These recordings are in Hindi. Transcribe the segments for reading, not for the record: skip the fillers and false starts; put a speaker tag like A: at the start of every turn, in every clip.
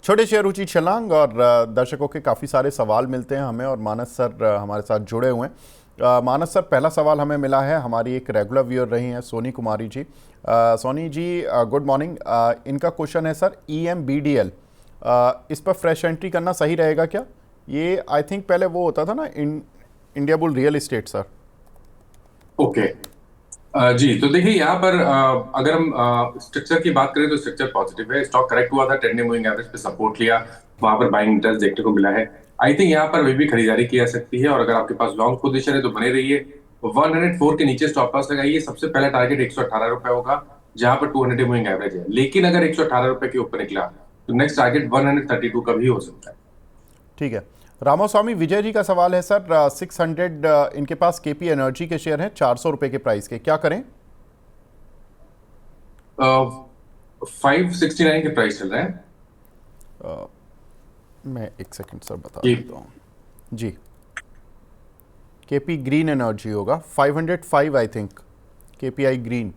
A: छोटे शेयर रुचि छलांग और दर्शकों के काफ़ी सारे सवाल मिलते हैं हमें और मानस सर हमारे साथ जुड़े हुए हैं। मानस सर, पहला सवाल हमें मिला है, हमारी एक रेगुलर व्यूअर रही हैं सोनी कुमारी जी। Soni ji, good morning. इनका क्वेश्चन है सर, EMBDL इस पर फ्रेश एंट्री करना सही रहेगा क्या? ये आई थिंक पहले वो होता था ना, India bull real estate sir.
B: Okay. जी तो देखिए यहाँ पर अगर हम स्ट्रक्चर की बात करें तो स्ट्रक्चर पॉजिटिव है। स्टॉक करेक्ट हुआ था, ट्रेंडिंग मूविंग एवरेज पे सपोर्ट लिया, वहां पर बाइंग इंटरेस्ट देखने को मिला है। आई थिंक यहाँ पर अभी भी खरीदारी की जा सकती है और अगर आपके पास लॉन्ग पोजीशन है तो बने रहिए। 104 के नीचे स्टॉप लॉस लगाइए। सबसे पहला टारगेट 118 रुपए होगा, जहां पर 200 मूविंग एवरेज है। लेकिन अगर 118 रुपए के ऊपर निकला तो नेक्स्ट टारगेट 132 का भी हो सकता है।
A: ठीक है। रामास्वामी विजय जी का सवाल है सर, 600 इनके पास KP एनर्जी के शेयर हैं 400 रुपए के प्राइस के, क्या करें?
B: 569 के प्राइस चल रहा है।
A: मैं एक सेकंड सर बता
B: जी
A: देता हूँ जी। KP ग्रीन एनर्जी होगा 505 I think, KPI green.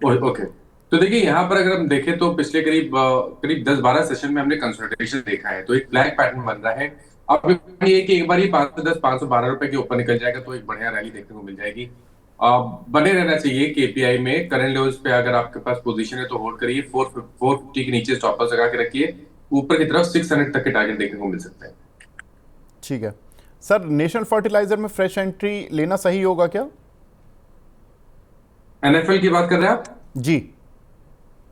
B: Okay. तो देखिए यहाँ पर अगर हम देखें तो पिछले करीब 10-12 सेशन में हमने कंसोलिडेशन देखा है, तो एक ब्लैक पैटर्न बन रहा है। अब ये कि एक बार ही 510 512 रुपए के ऊपर निकल जाएगा तो एक बढ़िया रैली देखने को मिल जाएगी। बने रहना चाहिए केपीआई में। करंट लेवल्स पे अगर आपके पास पोजीशन है तो होल्ड करिए। 450 के नीचे स्टॉप लॉस लगा के रखिए। ऊपर की तरफ 600 तक के टारगेट देखने को मिल सकते हैं।
A: ठीक है सर, नेशनल फर्टिलाइजर में फ्रेश एंट्री लेना सही होगा क्या?
B: एनएफएल की बात कर रहे हैं आप?
A: जी।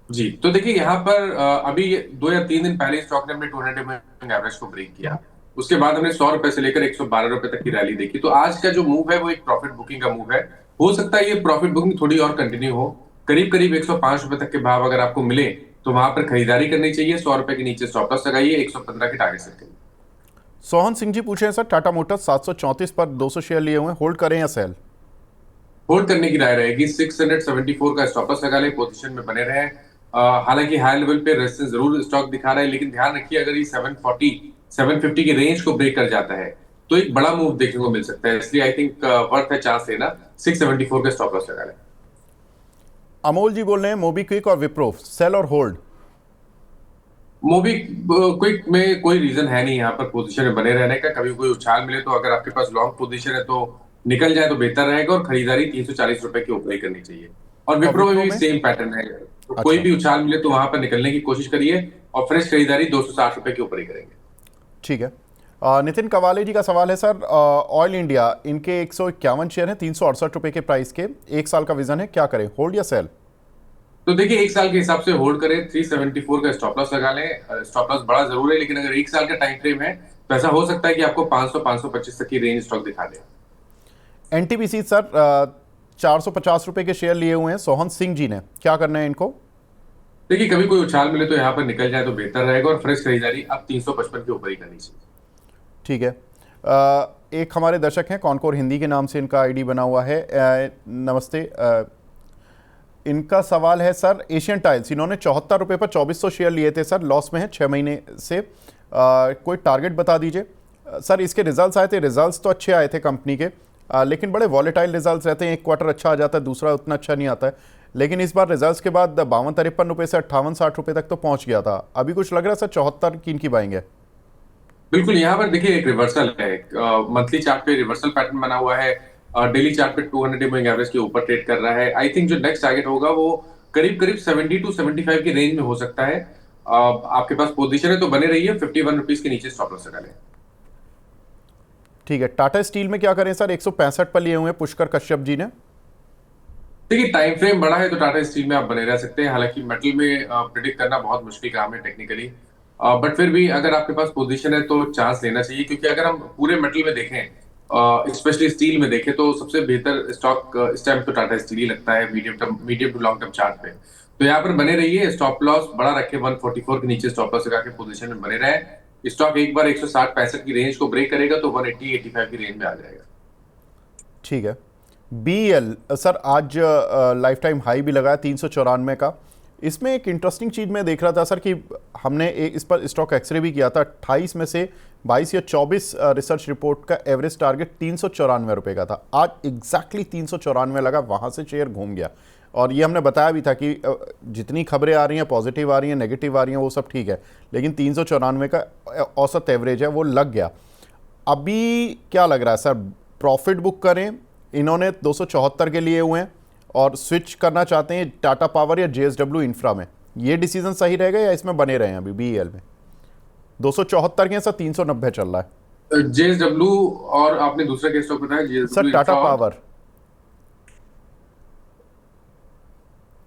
B: जी तो देखिए यहाँ पर अभी 2 या 3 दिन पहले स्टॉक ने अपने 200 एवरेज को ब्रेक किया। उसके बाद हमने 100 रुपए से लेकर 112 रुपए तक की रैली देखी। तो आज का जो मूव है वो एक प्रॉफिट बुकिंग का मूव है। हो सकता है ये प्रॉफिट बुकिंग थोड़ी और कंटिन्यू हो। करीब करीब 105 रुपए तक के भाव अगर आपको मिले तो वहां पर खरीदारी करनी चाहिए। 100 रुपए के नीचे स्टॉप लॉस लगाइए। 115 के टारगेट सेट करिए।
A: सोहन सिंह जी पूछे हैं सर, टाटा मोटर्स 734 पर 200 शेयर लिए हुए हैं, होल्ड करें या सेल?
B: होल्ड करने की राय रहेगी। 674 का स्टॉप लॉस लगा ले, पोजीशन में बने रहे। हालांकि हाई लेवल पे रेजिस्टेंस जरूर स्टॉक दिखा रहा है, लेकिन ध्यान रखिए अगर ये 740 750 की रेंज को ब्रेक कर जाता है तो एक बड़ा मूव देखने को मिल सकता है। इसलिए आई थिंक वर्थ है चांस लेना। 674 का स्टॉप लॉस लगा ले।
A: अमोल जी बोल रहे हैं, मोबीक्विक और विप्रो सेल और होल्ड?
B: मोबी क्विक में कोई रीजन है नहीं यहाँ पर पोजीशन में बने रहने का। कभी कोई उछाल मिले तो अगर आपके पास लॉन्ग पोजीशन है तो निकल जाए तो बेहतर रहेगा और खरीदारी 340 रुपए के ऊपर ही करनी चाहिए। और
A: और
B: विप्रो में
A: विप्रो
B: भी
A: में?
B: सेम पैटर्न है। तो कोई
A: अच्छा,
B: भी उछाल मिले तो वहां पर निकलने की कोशिश करिए और फ्रेश खरीदारी 260 रुपए के ऊपर ही करेंगे।
A: ठीक है। नितिन कवाले जी का सवाल है सर, ऑयल इंडिया इनके 151 शेयर हैं 368 रुपए के प्राइस के, 1 साल का विजन है, क्या करें, होल्ड या सेल?
B: तो देखिए 1 साल के हिसाब से होल्ड करें। 374 का स्टॉप लॉस लगा लें। स्टॉप लॉस बड़ा जरूर है, लेकिन अगर 1 साल का टाइम फ्रेम है तो ऐसा हो सकता है कि आपको 500 525 तक की रेंज स्टॉक दिखा दे।
A: NTPC सर, 450 रुपए के शेयर लिए हुए हैं सोहन सिंह जी ने, क्या करना है इनको?
B: देखिए कभी कोई उछाल मिले तो यहाँ पर निकल जाए तो बेहतर रहेगा और फ्रेश खरीदारी अब 355 के ऊपर ही करनी चाहिए।
A: ठीक है। एक हमारे दर्शक हैं, कॉनकोर हिंदी के नाम से इनका आईडी बना हुआ है। नमस्ते। इनका सवाल है सर, एशियन टाइल्स इन्होंने 74 रुपये पर 2400 शेयर लिए थे सर, लॉस में है 6 महीने से। कोई टारगेट बता दीजिए सर। इसके रिजल्ट्स आए थे, रिजल्ट्स तो अच्छे आए थे कंपनी के, लेकिन बड़े वॉलेटाइल रिजल्ट्स रहते हैं। एक क्वार्टर अच्छा आ जाता है, दूसरा उतना अच्छा नहीं आता है। लेकिन इस बार रिजल्ट्स के बाद 52-53 रुपये से 58-60 रुपये तक तो पहुंच गया था। अभी कुछ लग रहा है सर 74 की इनकी बाइंग है?
B: बिल्कुल यहाँ पर देखिए एक रिवर्सल है। मंथली चार्ट पे रिवर्सल पैटर्न बना हुआ है। डेली चार्ट पे 200 मूविंग एवरेज के ऊपर ट्रेड कर रहा है। आई थिंक जो नेक्स्ट टारगेट होगा वो करीब करीब 70 टू 75 की रेंज में हो सकता है। आपके पास पोजीशन है तो बने रहिए। 51 रुपीज के नीचे स्टॉप लॉस लगा लें।
A: ठीक है। टाटा स्टील में क्या करें सर, 165 पर लिए हुए हैं पुष्कर कश्यप जी ने?
B: देखिए टाइम फ्रेम बड़ा है तो टाटा स्टील में आप बने रह सकते हैं। हालांकि मेटल में प्रिडिक्ट करना बहुत मुश्किल काम है टेक्निकली। बट फिर भी अगर आपके पास पोजीशन है तो चांस लेना चाहिए, क्योंकि अगर हम पूरे मेटल में देखें, स्पेशली स्टील में देखें, तो सबसे बेहतर स्टॉक इस टाइम तो टाटा स्टील ही लगता है medium to long term chart पे। तो यहाँ पर बने रहिए। स्टॉप लॉस बड़ा रखे। 144 के नीचे स्टॉप लॉस लगा के पोजीशन में बने रहे। स्टॉक एक बार 160-65 की रेंज को ब्रेक करेगा तो 180-85 की रेंज में आ जाएगा।
A: ठीक है। BEL सर, आज लाइफ टाइम हाई भी लगाया 394 का। इसमें एक इंटरेस्टिंग चीज़ मैं देख रहा था सर कि हमने इस पर स्टॉक एक्सरे भी किया था। 28 में से 22 या 24 रिसर्च रिपोर्ट का एवरेज टारगेट 394 रुपये का था। आज एग्जैक्टली 394 लगा, वहाँ से शेयर घूम गया। और ये हमने बताया भी था कि जितनी खबरें आ रही हैं, पॉजिटिव आ रही हैं, नेगेटिव आ रही हैं, वो सब ठीक है, लेकिन 394 का औसत एवरेज है वो लग गया। अभी क्या लग रहा है सर, प्रॉफिट बुक करें? इन्होंने 274 के लिए हुए हैं और स्विच करना चाहते हैं टाटा पावर या जेएसडब्ल्यू इंफ्रा में, ये डिसीजन सही रहेगा या इसमें बने रहे हैं अभी बीईएल में? 274 के सर 390 चल रहा है।
B: जेएसडब्ल्यू और आपने दूसरा केस स्टॉक बताया,
A: sir
B: JSW
A: Tata
B: infra.
A: Power.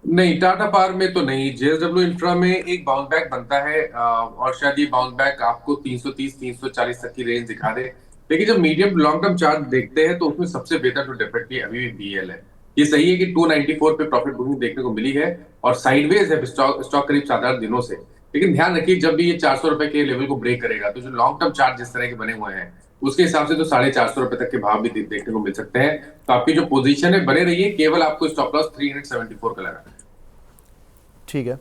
B: नहीं, टाटा पावर में तो नहीं, जेएसडब्ल्यू इंफ्रा में एक बाउंस बैक बनता है, और शायद ये बाउंस बैक आपको 330 340 तक की रेंज दिखा दे। लेकिन जब मीडियम लॉन्ग टर्म चार्ट देखते हैं तो उसमें सबसे बेहतर तो डेफिनेटली अभी भी बीएल है। ये सही है कि 294 पे प्रॉफिट बुकिंग देखने को मिली है और साइडवेज है स्टॉक स्टॉक करीब 7-8 दिनों से। लेकिन ध्यान रखिए, जब भी ये 400 रुपए के लेवल को ब्रेक करेगा तो जो लॉन्ग टर्म चार्ट जिस तरह के बने हुए हैं उसके हिसाब से तो 450 रुपए तक के भाव भी देखने को मिल सकते हैं। तो आपकी जो पोजीशन है बने रहिए, केवल आपको स्टॉप लॉस 374 का लगाना है।
A: ठीक है।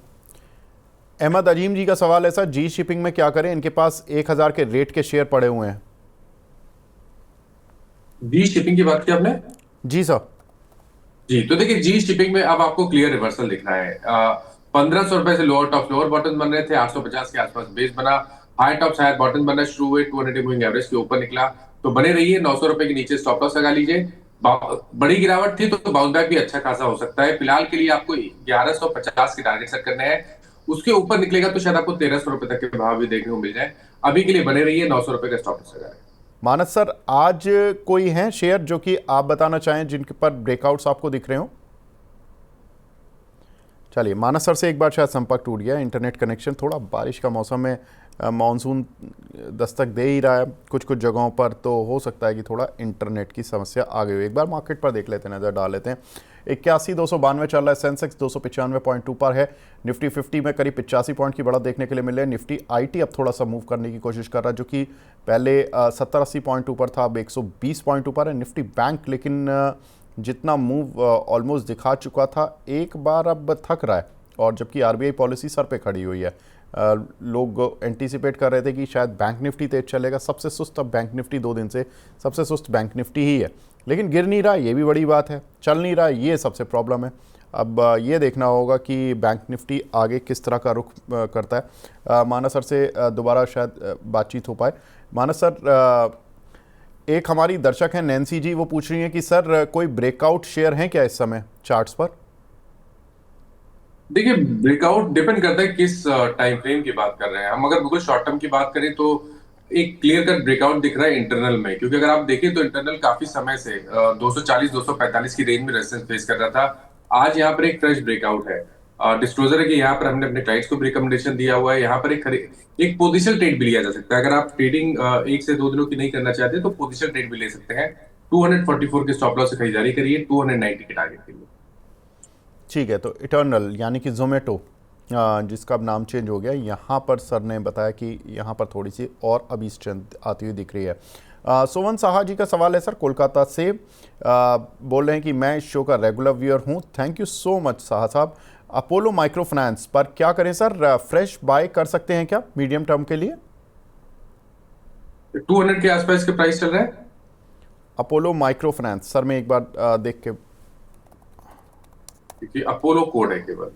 A: अहमद अजीम जी का सवाल है सर, जी शिपिंग में क्या करें? इनके पास 1000 के रेट के शेयर पड़े हुए हैं।
B: जी शिपिंग की बात की आपने?
A: जी सर।
B: जी, तो देखिए, जी शिपिंग में अब आपको क्लियर रिवर्सल दिख रहा है। 1500 रुपए से लोअर टॉप लोअर बॉटम बन रहे थे, 850 के आसपास बेस बना, हाई टॉप हायर बॉटम बनना शुरू हुए, 200 मूविंग एवरेज के ऊपर निकला। तो बने रहिए, 900 रुपए के नीचे स्टॉप लॉस लगा लीजिए। बड़ी गिरावट थी तो बाउंस बैक भी अच्छा खासा हो सकता है। फिलहाल के लिए आपको 1150 के टारगेट सेट करने हैं। उसके ऊपर निकलेगा तो शायद आपको 1300 रुपए तक के भाव भी देखने को मिल जाए। अभी के लिए बने रहिए, 900 रुपए का स्टॉप लॉस लगा रहे हैं।
A: मानस सर, आज कोई हैं शेयर जो कि आप बताना चाहें जिनके पर ब्रेकआउट्स आपको दिख रहे हो? चलिए, मानस सर से एक बार शायद संपर्क टूट गया, इंटरनेट कनेक्शन, थोड़ा बारिश का मौसम है, मानसून दस्तक दे ही रहा है कुछ कुछ जगहों पर, तो हो सकता है कि थोड़ा इंटरनेट की समस्या आ गई हो। एक बार मार्केट पर देख लेते हैं, नज़र डाल लेते हैं। 81,292 चल रहा है, सेंसेक्स 295.2 पर है। निफ्टी 50 में करीब 85 पॉइंट की बढ़त देखने के लिए मिल रही है। निफ्टी आईटी अब थोड़ा सा मूव करने की कोशिश कर रहा है, जो कि पहले 70-80 पॉइंट ऊपर था, अब 120 पॉइंट ऊपर है। निफ्टी बैंक लेकिन जितना मूव ऑलमोस्ट दिखा चुका था, एक बार अब थक रहा है, और जबकि आरबीआई पॉलिसी सर पे खड़ी हुई है। लोग एंटीसिपेट कर रहे थे कि शायद बैंक निफ्टी तेज चलेगा। सबसे सुस्त अब बैंक निफ्टी 2 दिन से सबसे सुस्त बैंक निफ्टी ही है, लेकिन गिर नहीं रहा, ये भी बड़ी बात है। चल नहीं रहा, ये सबसे प्रॉब्लम है। अब ये देखना होगा कि बैंक निफ्टी आगे किस तरह का रुख करता है। मानस सर से दोबारा शायद बातचीत हो पाए। मानस सर, एक हमारी दर्शक हैं नैन्सी जी, वो पूछ रही हैं कि सर कोई ब्रेकआउट शेयर हैं क्या इस समय चार्ट्स पर?
B: देखिए, ब्रेकआउट डिपेंड करता है किस टाइम फ्रेम की बात कर रहे हैं हम। अगर बिल्कुल शॉर्ट टर्म की बात करें तो एक क्लियर कट ब्रेकआउट दिख रहा है इंटरनल में, क्योंकि अगर आप देखें तो इंटरनल काफी समय से 240 245 की रेंज में रेजिस्टेंस फेस कर रहा था। आज यहाँ पर एक फ्रेश ब्रेकआउट है। डिस्क्लोजर है कि यहाँ पर हमने अपने क्लाइंट्स को भी रिकमेंडेशन दिया हुआ है। यहाँ पर एक पोजिशनल ट्रेड भी लिया जा सकता है। अगर आप ट्रेडिंग 1 से 2 दिनों की नहीं करना चाहते तो पोजिशनल ट्रेड भी ले सकते हैं। 244 के स्टॉप लॉस से खरीदारी करिए 290 के टारगेट के लिए।
A: ठीक है, तो इटर्नल यानी कि जोमेटो, जिसका अब नाम चेंज हो गया, यहाँ पर सर ने बताया कि यहाँ पर थोड़ी सी और अभी स्ट्रेंथ आती हुई दिख रही है। सोवन साहा जी का सवाल है सर, कोलकाता से, बोल रहे हैं कि मैं इस शो का रेगुलर व्यूअर हूँ। Thank you so much Saha साहब। अपोलो माइक्रो फाइनेंस पर क्या करें सर? फ्रेश बाय कर सकते हैं क्या मीडियम टर्म के लिए?
B: 200 के आसपास के प्राइस चल रहा है
A: अपोलो माइक्रो फाइनेंस सर, मैं एक बार देख के,
B: क्योंकि अपोलो कोड है केवल।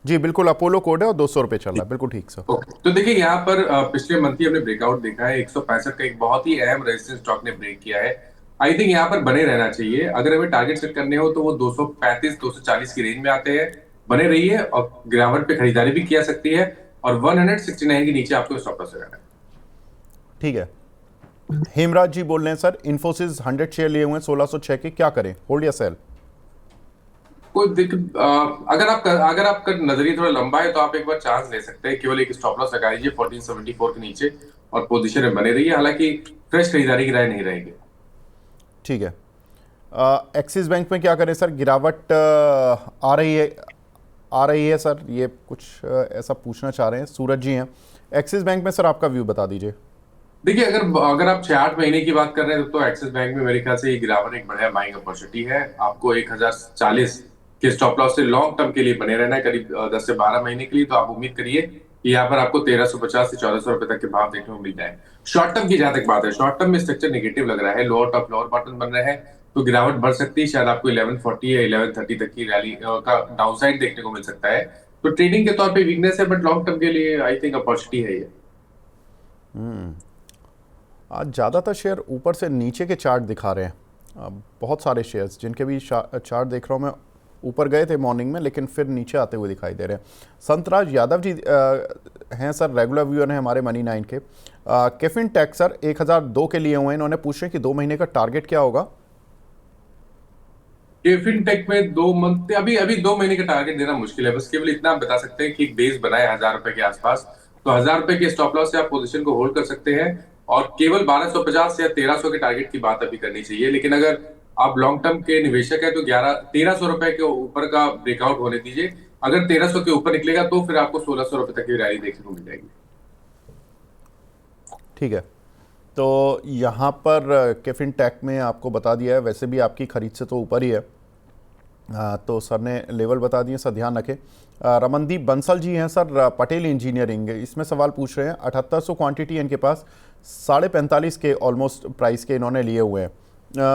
A: जी बिल्कुल, अपोलो कोड है और 200 रुपये चल रहा है, बिल्कुल ठीक सर।
B: तो देखिए, यहाँ पर पिछले मंथ ही हमने ब्रेकआउट देखा है। 165 का एक बहुत ही अहम रेजिस्टेंस स्टॉक ने ब्रेक किया है। आई थिंक यहाँ पर बने रहना चाहिए। अगर हमें टारगेट सेट करने हो तो वो 235 240 की रेंज में आते हैं। बने रहिए, और गिरावट पे खरीदारी भी किया सकती है, और 169 के नीचे आपको स्टॉप लॉस लगाना है।
A: ठीक है। हेमराज जी बोल रहे हैं सर, इन्फोसिस 100 शेयर लिए हुए हैं 1606 के, क्या करें, होल्ड या सेल?
B: कोई दिक्कत, अगर आपका नजरिया थोड़ा लंबा है तो आप एक बार चांस ले सकते हैं। केवल एक स्टॉप लॉस लगा लीजिए 1474 के नीचे, और पोजीशन में बने रहिए। हालांकि फ्रेश खरीदारी की राय नहीं रहेगी।
A: ठीक है। एक्सिस बैंक में क्या करें सर? गिरावट आ रही है सर, ये कुछ ऐसा पूछना चाह रहे हैं, सूरज जी हैं। एक्सिस बैंक में सर आपका व्यू बता दीजिए।
B: देखिए, अगर आप 6-8 महीने की बात कर रहे हैं तो एक्सिस बैंक में मेरे ख्याल से ये गिरावट एक बढ़िया बाइंग अपॉर्चुनिटी है। आपको 1040 के स्टॉप लॉस से लॉन्ग टर्म के लिए बने रहना है, करीब 10 से 12 महीने के लिए। तो आप उम्मीद करिए कि यहाँ पर आपको 1350 से 1400 रुपए तक के भाव देखने को मिल जाए। शॉर्ट टर्म की जहां तक बात है, शॉर्ट टर्म में स्ट्रक्चर नेगेटिव लग रहा है। लोअर टॉप लोअर बॉटम बन रहे हैं, तो गिरावट बढ़ सकती है, शायद आपको 1140 या 1130 तक की रैली का डाउनसाइड देखने को मिल सकता है। तो ट्रेडिंग के तौर पे वीकनेस है, बट लॉन्ग टर्म के लिए आई थिंक अपॉर्चुनिटी है ये।
A: आज ज़्यादातर शेयर ऊपर से नीचे के चार्ट दिखा रहे हैं। बहुत सारे शेयर्स जिनके भी चार्ट देख रहा हूँ मैं, ऊपर गए थे मॉर्निंग में लेकिन फिर नीचे आते हुए दिखाई दे रहे हैं। संतराज यादव जी हैं सर, रेगुलर व्यूअर हैं हमारे मनी 9 के। कैफिन टेक सर 1002 के लिए हुए हैं, इन्होंने पूछ रहे हैं कि 2 महीने का टारगेट क्या होगा।
B: ये फिनटेक में 2 मंथ, अभी अभी 2 महीने का टारगेट देना मुश्किल है। बस केवल इतना आप बता सकते हैं कि एक बेस बनाए 1000 रुपए के आसपास, तो 1000 रुपए के स्टॉप लॉस से आप पोजीशन को होल्ड कर सकते हैं। और केवल 1250 या 1300 के टारगेट की बात अभी करनी चाहिए। लेकिन अगर आप लॉन्ग टर्म के निवेशक हैं तो 1300 रुपए के ऊपर का ब्रेकआउट होने दीजिए। अगर 1300 के ऊपर निकलेगा तो फिर आपको 1600 रुपए तक की रैली देखने को मिल जाएगी।
A: ठीक है, तो यहाँ पर कैफिन टेक में आपको बता दिया है, वैसे भी आपकी खरीद से तो ऊपर ही है। तो सर ने लेवल बता दिए, सर ध्यान रखें। रमनदीप बंसल जी हैं सर, पटेल इंजीनियरिंग, इसमें सवाल पूछ रहे हैं। 7800 क्वांटिटी है इनके पास, 45.5 के ऑलमोस्ट प्राइस के इन्होंने लिए हुए हैं।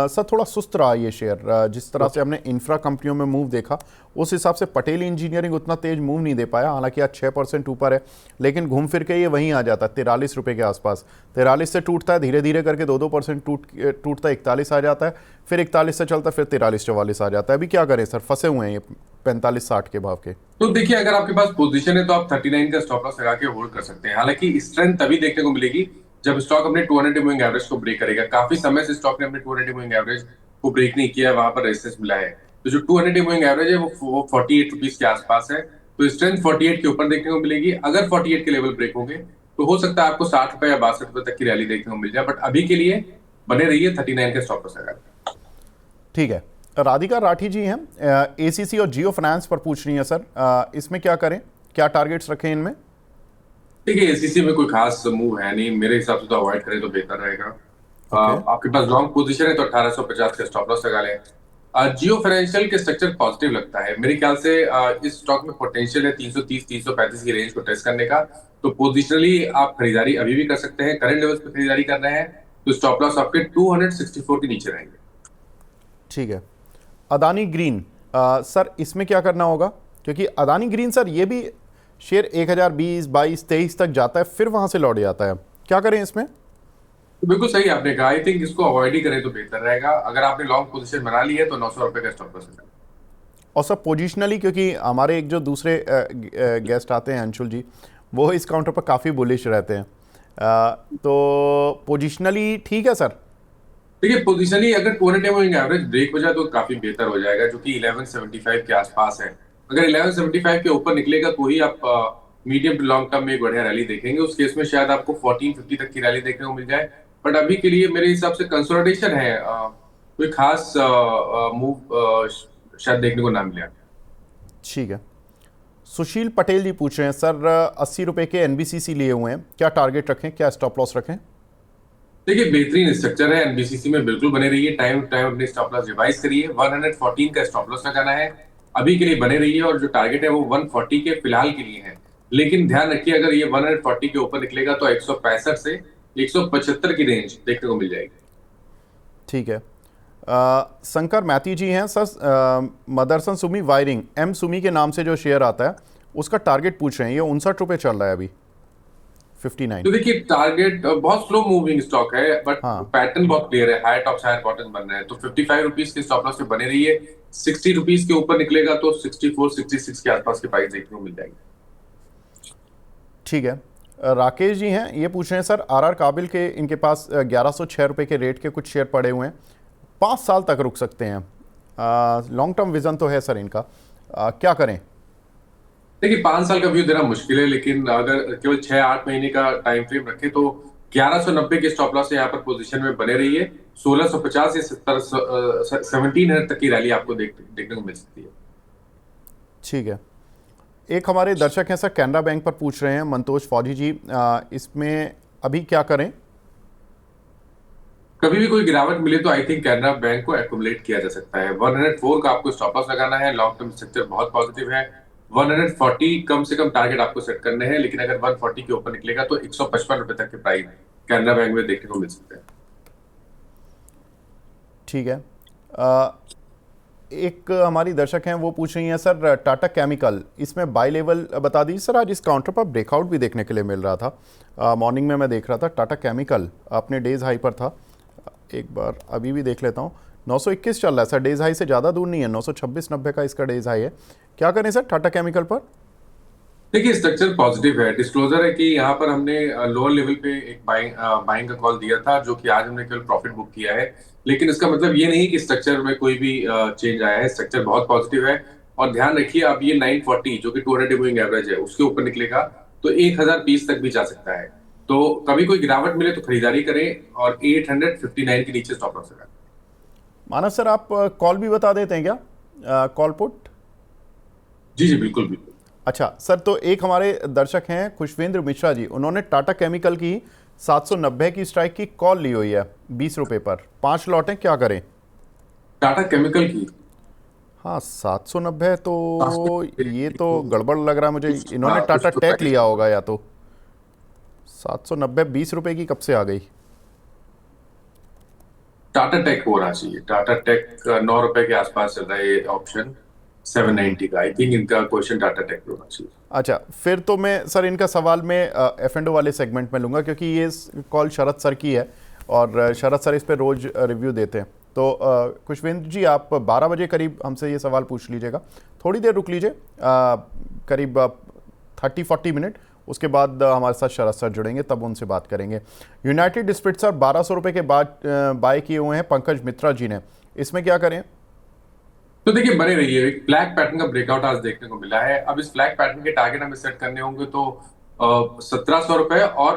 A: सर थोड़ा सुस्त रहा ये शेयर, जिस तरह से हमने इंफ्रा कंपनियों में मूव देखा उस हिसाब से पटेल इंजीनियरिंग उतना तेज मूव नहीं दे पाया। हालांकि आज 6% ऊपर है, लेकिन घूम फिर के ये वहीं आ जाता है 43 रुपये के आसपास। 43 से टूटता है, धीरे धीरे करके 2-2% टूटता है, 41 आ जाता है, फिर 41 से चलता है, फिर 43-44 आ जाता है। अभी क्या करें सर, फंसे हुए हैं ये 45-60 के भाव के।
B: तो देखिए, अगर आपके पास पोजीशन है तो आप 39 का स्टॉप लॉस लगा के होल्ड कर सकते हैं। हालांकि स्ट्रेंथ तभी देखने को मिलेगी जब स्टॉक अपने 200 मूविंग एवरेज को ब्रेक करेगा। काफी समय से स्टॉक ने अपने 200 मूविंग एवरेज को ब्रेक नहीं किया है, वहां पर रेजिस्टेंस मिला है। तो जो 200 मूविंग एवरेज है वो 48 रुपीज के आसपास है। तो स्ट्रेंथ 48 के ऊपर देखने को मिलेगी। अगर 48 के लेवल ब्रेक होंगे तो हो सकता है आपको 60 रुपए या 62 रुपए तक की रैली देखने को मिल जाए। बट अभी के लिए बने रहिए 39 का स्टॉप लॉस लगा।
A: ठीक है, राधिका राठी जी हैं, एसीसी और जियो फाइनेंस पर पूछ रही हैं सर, इसमें क्या करें, क्या टारगेट्स रखें इनमें।
B: देखिए, एसीसी में कोई खास मूव है नहीं, मेरे हिसाब से तो अवॉइड करें तो बेहतर रहेगा।
A: ओके।
B: आपके पास लॉन्ग पोजीशन है तो 1850 का स्टॉप लॉस लगा लें। जियो फाइनेंशियल के स्ट्रक्चर पॉजिटिव लगता है मेरे ख्याल से। इस स्टॉक में पोटेंशियल है 330 335 की रेंज को टेस्ट करने का। तो पोजिशनली आप खरीदारी अभी भी कर सकते हैं। करंट लेवल्स पे खरीदारी कर रहे हैं तो स्टॉप लॉस आपके 264 के नीचे रहेंगे।
A: ठीक है, अदानी ग्रीन, सर इसमें क्या करना होगा, क्योंकि अदानी ग्रीन सर ये भी शेयर 1020, 22, 23 तक जाता है, फिर वहां से लौट जाता है, क्या करें इसमें।
B: तो बिल्कुल सही आपने कहा। आई थिंक इसको अवॉइड ही करें तो बेहतर रहेगा। अगर आपने लॉन्ग पोजीशन बना ली है तो 900 रुपए का स्टॉप लॉस है।
A: और सब पोजिशनली, क्योंकि हमारे एक जो दूसरे गेस्ट आते हैं अंशुल जी, वो इस काउंटर पर काफ़ी बुलिश रहते हैं, तो पोजिशनली ठीक है सर।
B: देखिए, पोजिशनली अगर 200 मूविंग एवरेज ब्रेक हो जाए तो काफी बेहतर हो जाएगा, जो कि 1175 के आसपास है। अगर 1175 के ऊपर निकलेगा तो ही आप मीडियम टू लॉन्ग टर्म में एक बढ़िया रैली देखेंगे। उस केस में शायद आपको 1450 तक की रैली देखने को मिल जाए। बट अभी के लिए मेरे हिसाब से कंसोलिडेशन है, कोई खास मूव शायद देखने को ना मिले।
A: ठीक है, सुशील पटेल जी पूछ रहे हैं सर, 80 रुपये के एनबीसीसी लिए हुए हैं, क्या टारगेट रखें, क्या स्टॉप लॉस रखें।
B: देखिए, बेहतरीन स्ट्रक्चर है, एनबीसीसी में बिल्कुल बने रहिए। टाइम टाइम अपने स्टॉप लॉस रिवाइज करिए। 114 का स्टॉप लॉस लगाना है, अभी के लिए बने रहिए। और जो टारगेट है वो 140 के फिलहाल के लिए है। लेकिन ध्यान रखिए, अगर ये 140 के ऊपर निकलेगा तो 165 से 175 की रेंज देखने को मिल जाएगी।
A: ठीक है, शंकर मैथी जी हैं sir, Motherson Sumi wiring, M Sumi के नाम से जो शेयर आता है उसका टारगेट पूछ रहे हैं, ये 59 रुपये चल रहा है अभी, 59।
B: तो देखिए, टारगेट बहुत स्लो मूविंग स्टॉक है, बट
A: हाँ
B: पैटर्न बहुत क्लियर है। हायर टॉप हायर बॉटम बन रहे हैं। तो 55 रुपीज के स्टॉप लॉस से बने रहिए। 60 रुपीज के ऊपर निकलेगा तो 64 66 के आसपास की प्राइस देखने को मिल जाएगी।
A: ठीक है, राकेश जी हैं, ये पूछ रहे हैं सर, आर काबिल के इनके पास 1106 रुपये के रेट के कुछ शेयर पड़े हुए हैं, 5 साल तक रुक सकते हैं, लॉन्ग टर्म विजन तो है सर इनका, क्या करें।
B: देखिए, 5 साल का व्यू देना मुश्किल है, लेकिन अगर केवल 6-8 महीने का टाइम फ्रेम रखे तो 1190 के स्टॉप लॉस से यहाँ पर पोजीशन में बने रहिए। 1650 या 1700 तक की रैली आपको देखने को मिल सकती है।
A: ठीक है, एक हमारे दर्शक हैं सर, कैनरा बैंक पर पूछ रहे हैं, मंतोष फौजी जी, इसमें अभी क्या करें।
B: कभी भी कोई गिरावट मिले तो आई थिंक कैनरा बैंक को एक्युमुलेट किया जा सकता है। 104 का आपको स्टॉप लॉस लगाना है। लॉन्ग टर्म स्ट्रक्चर बहुत पॉजिटिव है। 140 कम से कम टारगेट आपको सेट करने हैं। लेकिन अगर 140 के ऊपर निकलेगा तो 155 रुपए तक के प्राइस कैनरा बैंक में देखने को मिल सकते हैं।
A: ठीक है, एक हमारी दर्शक हैं, वो पूछ रही हैं सर, टाटा केमिकल, इसमें बाई लेवल बता दीजिए सर। आज इस काउंटर पर ब्रेकआउट भी देखने के लिए मिल रहा था, मॉर्निंग में मैं देख रहा था। टाटा केमिकल अपने डेज हाई पर था, एक बार अभी भी देख लेता हूँ। 921 चल रहा है सर, डेज हाई से ज़्यादा दूर नहीं है, 926.90 का इसका डेज हाई है। क्या करें सर टाटा केमिकल पर?
B: देखिए, स्ट्रक्चर पॉजिटिव है। डिस्क्लोजर है कि यहाँ पर हमने लोअर लेवल पे एक बाइंग का कॉल दिया था, जो कि आज हमने केवल प्रॉफिट बुक किया है। लेकिन इसका मतलब ये नहीं कि स्ट्रक्चर में कोई भी चेंज आया है। स्ट्रक्चर बहुत पॉजिटिव है। और ध्यान रखिए, अब ये 940 जो कि 200 मूविंग एवरेज है, उसके ऊपर निकलेगा तो 1020 तक भी जा सकता है। तो कभी कोई गिरावट मिले तो खरीदारी करें, और 859 के नीचे स्टॉप लॉस लगाएं।
A: मानव सर, आप कॉल भी बता देते हैं क्या, कॉल पुट?
B: जी जी, बिल्कुल बिल्कुल।
A: अच्छा सर, तो एक हमारे दर्शक हैं खुशवेंद्र मिश्रा जी, उन्होंने टाटा केमिकल की 790 की स्ट्राइक की कॉल ली हुई है 20 रुपए पर, 5 लॉट हैं, क्या करें?
B: टाटा केमिकल की
A: हाँ 790 तो ये तो
B: तो
A: गड़बड़ लग रहा है मुझे। इन्होंने
B: कुछ
A: टाटा
B: तो
A: टेक
B: प्राइस
A: लिया होगा, या तो 790 20 रुपए की कब से आ गई?
B: टाटा टेक हो रहा चाहिए। टाटा टेक 9 रुपए के आसपास चल रहा है ये ऑप्शन, 790 का। आई थिंक इनका क्वेश्चन टाटा टेक पे होना चाहिए।
A: अच्छा, फिर तो मैं सर इनका सवाल में एफ एंड ओ वाले सेगमेंट में लूँगा, क्योंकि ये कॉल शरद सर की है और शरद सर इस पर रोज़ रिव्यू देते हैं। तो खुशवेंद्र जी, आप 12 बजे करीब हमसे ये सवाल पूछ लीजिएगा। थोड़ी देर रुक लीजिए, करीब 30-40 मिनट, उसके बाद हमारे साथ शरद सर जुड़ेंगे, तब उनसे बात करेंगे। यूनाइटेड स्पिरिट्स सर 1200 रुपये के बाद बाय किए हुए हैं पंकज मित्रा जी ने, इसमें क्या करें?
B: तो देखिए, बने रहिए। एक फ्लैग पैटर्न का ब्रेकआउट आज देखने को मिला है। अब इस फ्लैग पैटर्न के टारगेट हमें सेट करने होंगे, तो 1700 रुपए और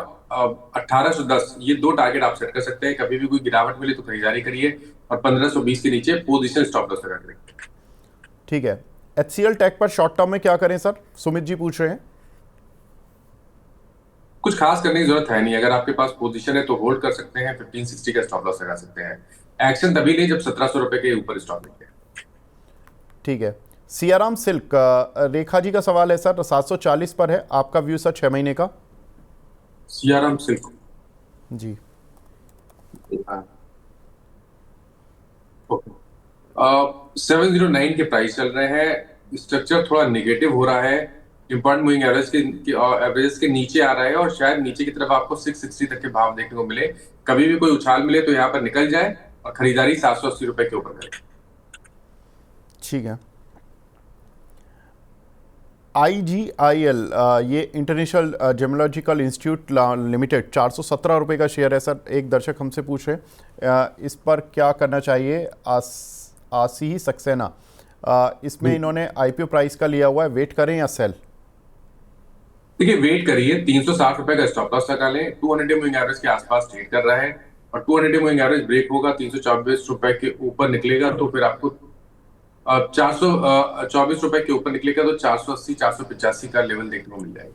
B: 1810, ये दो टारगेट आप सेट कर सकते हैं। कभी भी कोई गिरावट मिले तो खरीदारी करिए, और 1520 के नीचे पोजिशन स्टॉप लॉस लगा करेंगे।
A: ठीक है। HCL टेक पर शॉर्ट टर्म में क्या करें सर, सुमित जी पूछ रहे हैं।
B: कुछ खास करने की जरूरत है नहीं। अगर आपके पास पोजीशन है तो होल्ड कर सकते हैं, 1560 का स्टॉप लॉस लगा सकते हैं। एक्शन तभी नहीं जब 1700 रुपए के ऊपर स्टॉप लेंगे।
A: ठीक है। सियाराम सिल्क, रेखा जी का सवाल है सर, 740 पर है, आपका व्यू सर 6 महीने का?
B: सियाराम सिल्क,
A: जी।
B: 709 के प्राइस चल रहे हैं। स्ट्रक्चर थोड़ा निगेटिव हो रहा है। इंपॉर्टेंट मूविंग एवरेज एवरेज के नीचे आ रहा है, और शायद नीचे की तरफ आपको 660 तक के भाव देखने को मिले। कभी भी कोई उछाल मिले तो यहाँ पर निकल जाए, और खरीदारी 780 रुपए के ऊपर करें।
A: ठीक है। IGIL, ये इंटरनेशनल जेमोलॉजिकल इंस्टीट्यूट लिमिटेड, 417 रुपये का शेयर है सर। एक दर्शक हमसे पूछ रहे हैं इस पर क्या करना चाहिए। आसिही सक्सेना, इसमें इन्होंने IPO प्राइस का लिया हुआ है, वेट करें या सेल?
B: देखिए, वेट करिए। 360 रुपए का स्टॉप लॉस लगा लें। 200 मूविंग एवरेज के आसपास ट्रेड कर रहा है, और 200 मूविंग एवरेज ब्रेक होगा, 324 रुपए के ऊपर निकलेगा तो फिर आपको 424 रुपए के ऊपर निकलेगा तो 480 485 का लेवल देखने को मिल जाएगा।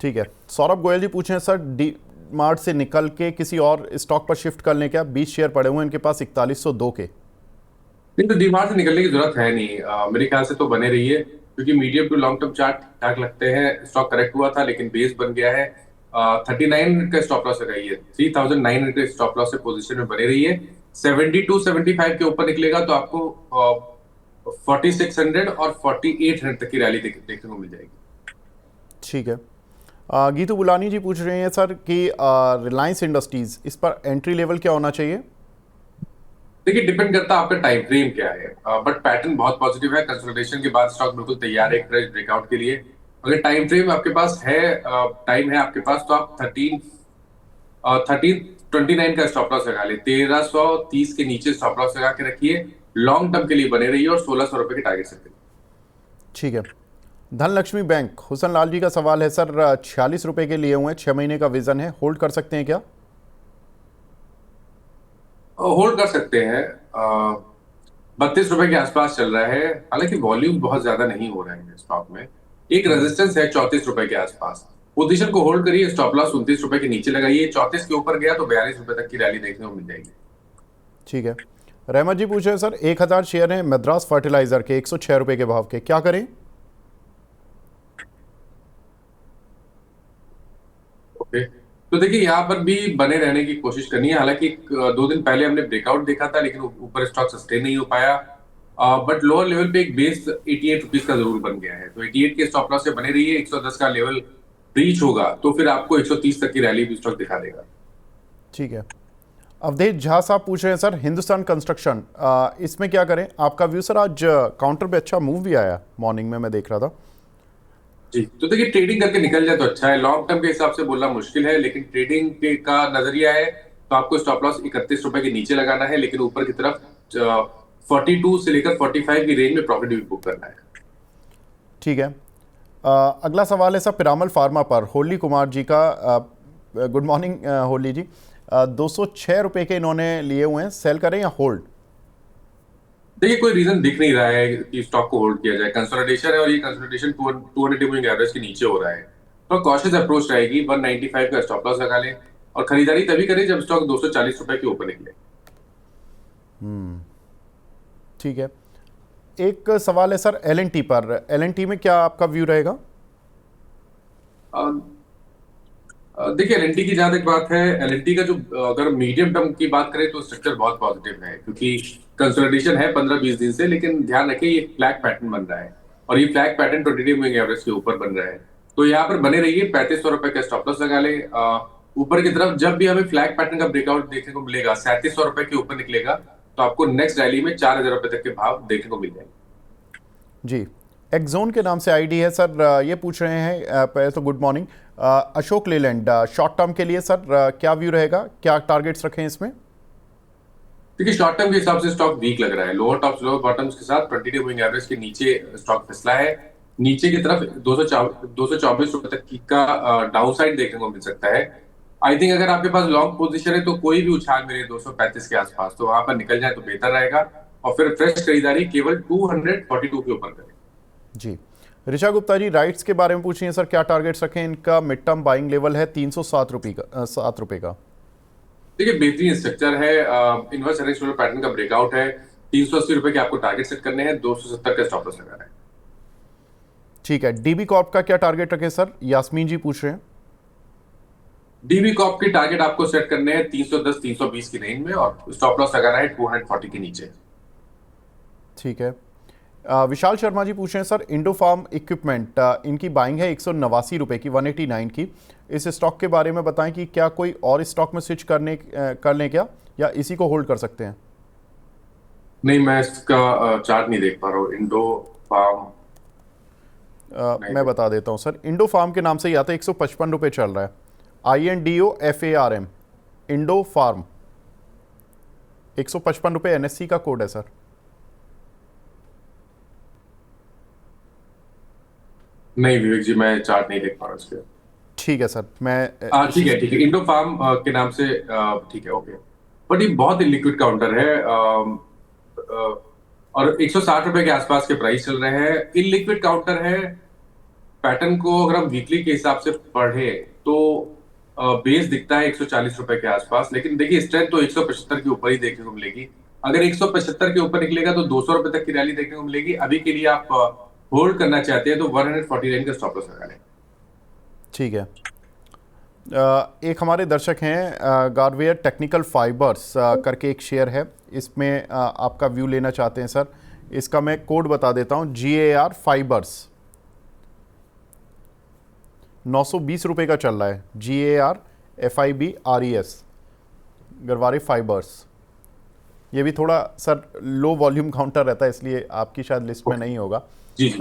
A: ठीक है। सौरभ गोयल जी पूछे हैं सर, डी मार्ट से निकल के किसी और स्टॉक पर शिफ्ट कर लें क्या? 20 शेयर पड़े हुए हैं इनके पास 4102 के।
B: नहीं, तो डीमार्ट से निकलने की जरूरत है नहीं। मेरे ख्याल से तो बने रहिए, क्योंकि medium to long term chart ठीक ठाक लगते हैं। स्टॉक करेक्ट हुआ था, लेकिन बेस बन गया है। 39 का स्टॉप लॉस लगाइए। 3900 के स्टॉप लॉस से पोजीशन में बने रहिए। 72-75 के ऊपर निकलेगा तो आपको 4600 और 4800 तक की रैली देखने को मिल जाएगी।
A: ठीक है। गीतू बुलानी जी पूछ रहे हैं सर कि रिलायंस इंडस्ट्रीज, इस पर एंट्री लेवल क्या होना चाहिए?
B: देखिए, डिपेंड करता है आपका टाइम फ्रेम क्या है, बट पैटर्न बहुत पॉजिटिव है। कंसोलिडेशन के बाद स्टॉक बिल्कुल तैयार है एक फ्रेश ब्रेकआउट के लिए। अगर टाइम फ्रेम आपके पास है, टाइम है आपके पास, तो आप 1329 का स्टॉप लॉस लगा ले। 1330 के नीचे स्टॉप लॉस लगा के रखिए। लॉन्ग टर्म के लिए बने रहिए, और 1600 रुपए के टारगेट से करिए।
A: ठीक है। धनलक्ष्मी बैंक, हुसन लाल जी का सवाल है सर, 46 रुपये के लिए हुए हैं, 6 महीने का विजन है, होल्ड कर सकते हैं क्या?
B: होल्ड कर सकते हैं। 32 रुपए के आसपास चल रहा है। हालांकि वॉल्यूम बहुत ज्यादा नहीं हो रहे हैं स्टॉक में। एक रेजिस्टेंस है 34 रुपए के आसपास। पोजीशन को होल्ड करिए। स्टॉप लॉस 29 रुपए के नीचे लगाइए। 34 के ऊपर गया तो 42 रुपए तक की रैली देखने को मिल जाएगी।
A: ठीक है। रहमत जी पूछ रहे हैं सर, 1000 शेयर हैं मद्रास फर्टिलाइजर के, 106 रुपये के भाव के, क्या करें?
B: ओके, तो देखिए यहाँ पर भी बने रहने की कोशिश करनी है। हालांकि 2 दिन पहले हमने ब्रेकआउट देखा था, लेकिन ऊपर स्टॉक सस्टेन नहीं हो पाया। बट लोअर लेवल पे एक बेस 88 रुपीज का जरूर बन गया है, तो 88 के स्टॉप लॉस से बने रहिए। 110 का लेवल रीच होगा तो फिर आपको 130 तक की रैली भी स्टॉक दिखा देगा।
A: ठीक है। अवधेश झा साहब पूछ रहे हैं सर, हिंदुस्तान कंस्ट्रक्शन, इसमें क्या करें? आपका व्यू सर, आज काउंटर पे अच्छा मूव भी आया मॉर्निंग में, मैं देख रहा था।
B: जी, तो देखिए ट्रेडिंग करके निकल जाए तो अच्छा है। लॉन्ग टर्म के हिसाब से बोलना मुश्किल है, लेकिन ट्रेडिंग के का नजरिया है तो आपको स्टॉप लॉस 31 रुपए के नीचे लगाना है, लेकिन ऊपर की तरफ 42 से लेकर 45 की रेंज में प्रॉफिट भी बुक करना है।
A: ठीक है। अगला सवाल है सर पिरामल फार्मा पर, होली कुमार जी का। गुड मॉर्निंग होली जी। 206 रुपए के इन्होंने लिए हुए हैं, सेल करें या होल्ड?
B: देखिए कोई रीजन दिख नहीं रहा है कि स्टॉक को होल्ड किया जाए। कंसोलिडेशन है और ये कंसोलिडेशन 200 मूविंग एवरेज के नीचे हो रहा है, तो कॉशियस अप्रोच रहेगी। 195 का स्टॉप लॉस लगा लें और खरीदारी तभी करें जब स्टॉक 240 रुपए के ऊपर निकले।
A: ठीक है। एक सवाल है सर एल&टी पर, एल&टी में क्या आपका व्यू रहेगा?
B: देखिए एलएनटी की जहां तक बात है, एलएनटी का जो अगर मीडियम टर्म की बात करें तो स्ट्रक्चर बहुत पॉजिटिव है, क्योंकि कंसोलिडेशन है 15-20 दिन से, लेकिन ध्यान रखें ये फ्लैग पैटर्न बन रहा है और ये फ्लैग पैटर्न 20 मूविंग एवरेज के ऊपर बन रहा है। तो यहाँ पर बने रहिए। 3500 रुपए का स्टॉप लॉस लगा ले। ऊपर की तरफ जब भी हमें फ्लैग पैटर्न का ब्रेकआउट देखने को मिलेगा, 3700 रुपए के ऊपर निकलेगा, तो आपको नेक्स्ट रैली में 4000 रुपए तक के भाव देखने को मिल जाएंगे।
A: जी। एक्सोन के नाम से आईडी है सर, ये पूछ रहे हैं, पहले तो good morning. Ashok Leyland, short term के लिए सर क्या व्यू रहेगा, क्या टारगेट्स रखें इसमें?
B: देखिए शॉर्ट टर्म के हिसाब से स्टॉक वीक लग रहा है। लोअर टॉप्स लोअर बॉटम्स के साथ 20 डे मूविंग एवरेज के नीचे स्टॉक फिसला है। नीचे की तरफ 224 रुपए तक की का डाउन साइड देखने को मिल सकता है। आई थिंक अगर आपके पास लॉन्ग पोजीशन है तो कोई भी उछाल मिले 235 के आसपास, तो वहां पर निकल जाए तो बेहतर रहेगा और फिर फ्रेश खरीदारी केवल 242 के ऊपर करें।
A: जी। ऋषा गुप्ता जी राइट्स के बारे में पूछ रही हैं सर, क्या टारगेट्स रखें? इनका मिड टर्म बाइंग लेवल है 307 रुपये का, 7 रुपये का।
B: देखिए बेहतरीन स्ट्रक्चर है। इनवर्स हेरिटेज पैटर्न का ब्रेकआउट है। 380 रुपए के आपको टारगेट सेट करने हैं, 270 का स्टॉप लॉस लगाना है।
A: ठीक है। डीबी कॉर्प का क्या टारगेट रखें सर, यास्मीन जी पूछ रहे हैं।
B: डीबी कॉप के टारगेट आपको सेट करने हैं 310-320 की रेंज में और स्टॉप लॉस लगाना है 240 के नीचे।
A: ठीक है। विशाल शर्मा जी पूछ रहे हैं सर, इंडो फार्म इक्विपमेंट, इनकी बाइंग है 189 रुपये की, 189 की। इस स्टॉक के बारे में बताएं कि क्या कोई और स्टॉक में स्विच कर लें क्या, या इसी को होल्ड कर सकते हैं?
B: नहीं, मैं इसका चार्ट नहीं देख पा रहा हूँ। इंडो फार्म
A: मैं बता देता हूं सर, इंडो फार्म के नाम से ही आता है, 155 रुपये चल रहा है। INDOFARM, इंडो फार्म, 155 रुपये NSE का कोड है सर।
B: नहीं विवेक जी, मैं चार्ट नहीं देख पा रहा इसके।
A: ठीक है सर, मैं
B: ठीक है ठीक है, इंडो फार्म के नाम से ठीक है, ओके। बट ये बहुत ही लिक्विड काउंटर है और 160 रुपए के आसपास के प्राइस चल रहे हैं। इनलिक्विड काउंटर है। पैटर्न को अगर हम वीकली के हिसाब से पढ़े तो बेस दिखता है 140 रुपए के आसपास, लेकिन देखिए स्ट्रेंथ तो 175 के ऊपर ही देखने को मिलेगी। अगर 175 के ऊपर निकलेगा तो 200 रुपए तक की रैली देखने को मिलेगी। अभी के लिए आप होल्ड करना चाहते हैं तो 149 का स्टॉप लॉस लगा लें।
A: ठीक है। एक हमारे दर्शक हैं, गारवेयर टेक्निकल फाइबर्स करके एक शेयर है, इसमें आपका व्यू लेना चाहते हैं सर। इसका मैं कोड बता देता हूं, GAR फाइबर्स, 920 रुपये का चल रहा है। GAR FIBRES, Garware fibres. ये भी थोड़ा सर लो वॉल्यूम काउंटर रहता है, इसलिए आपकी शायद लिस्ट में नहीं होगा।
B: जी जी।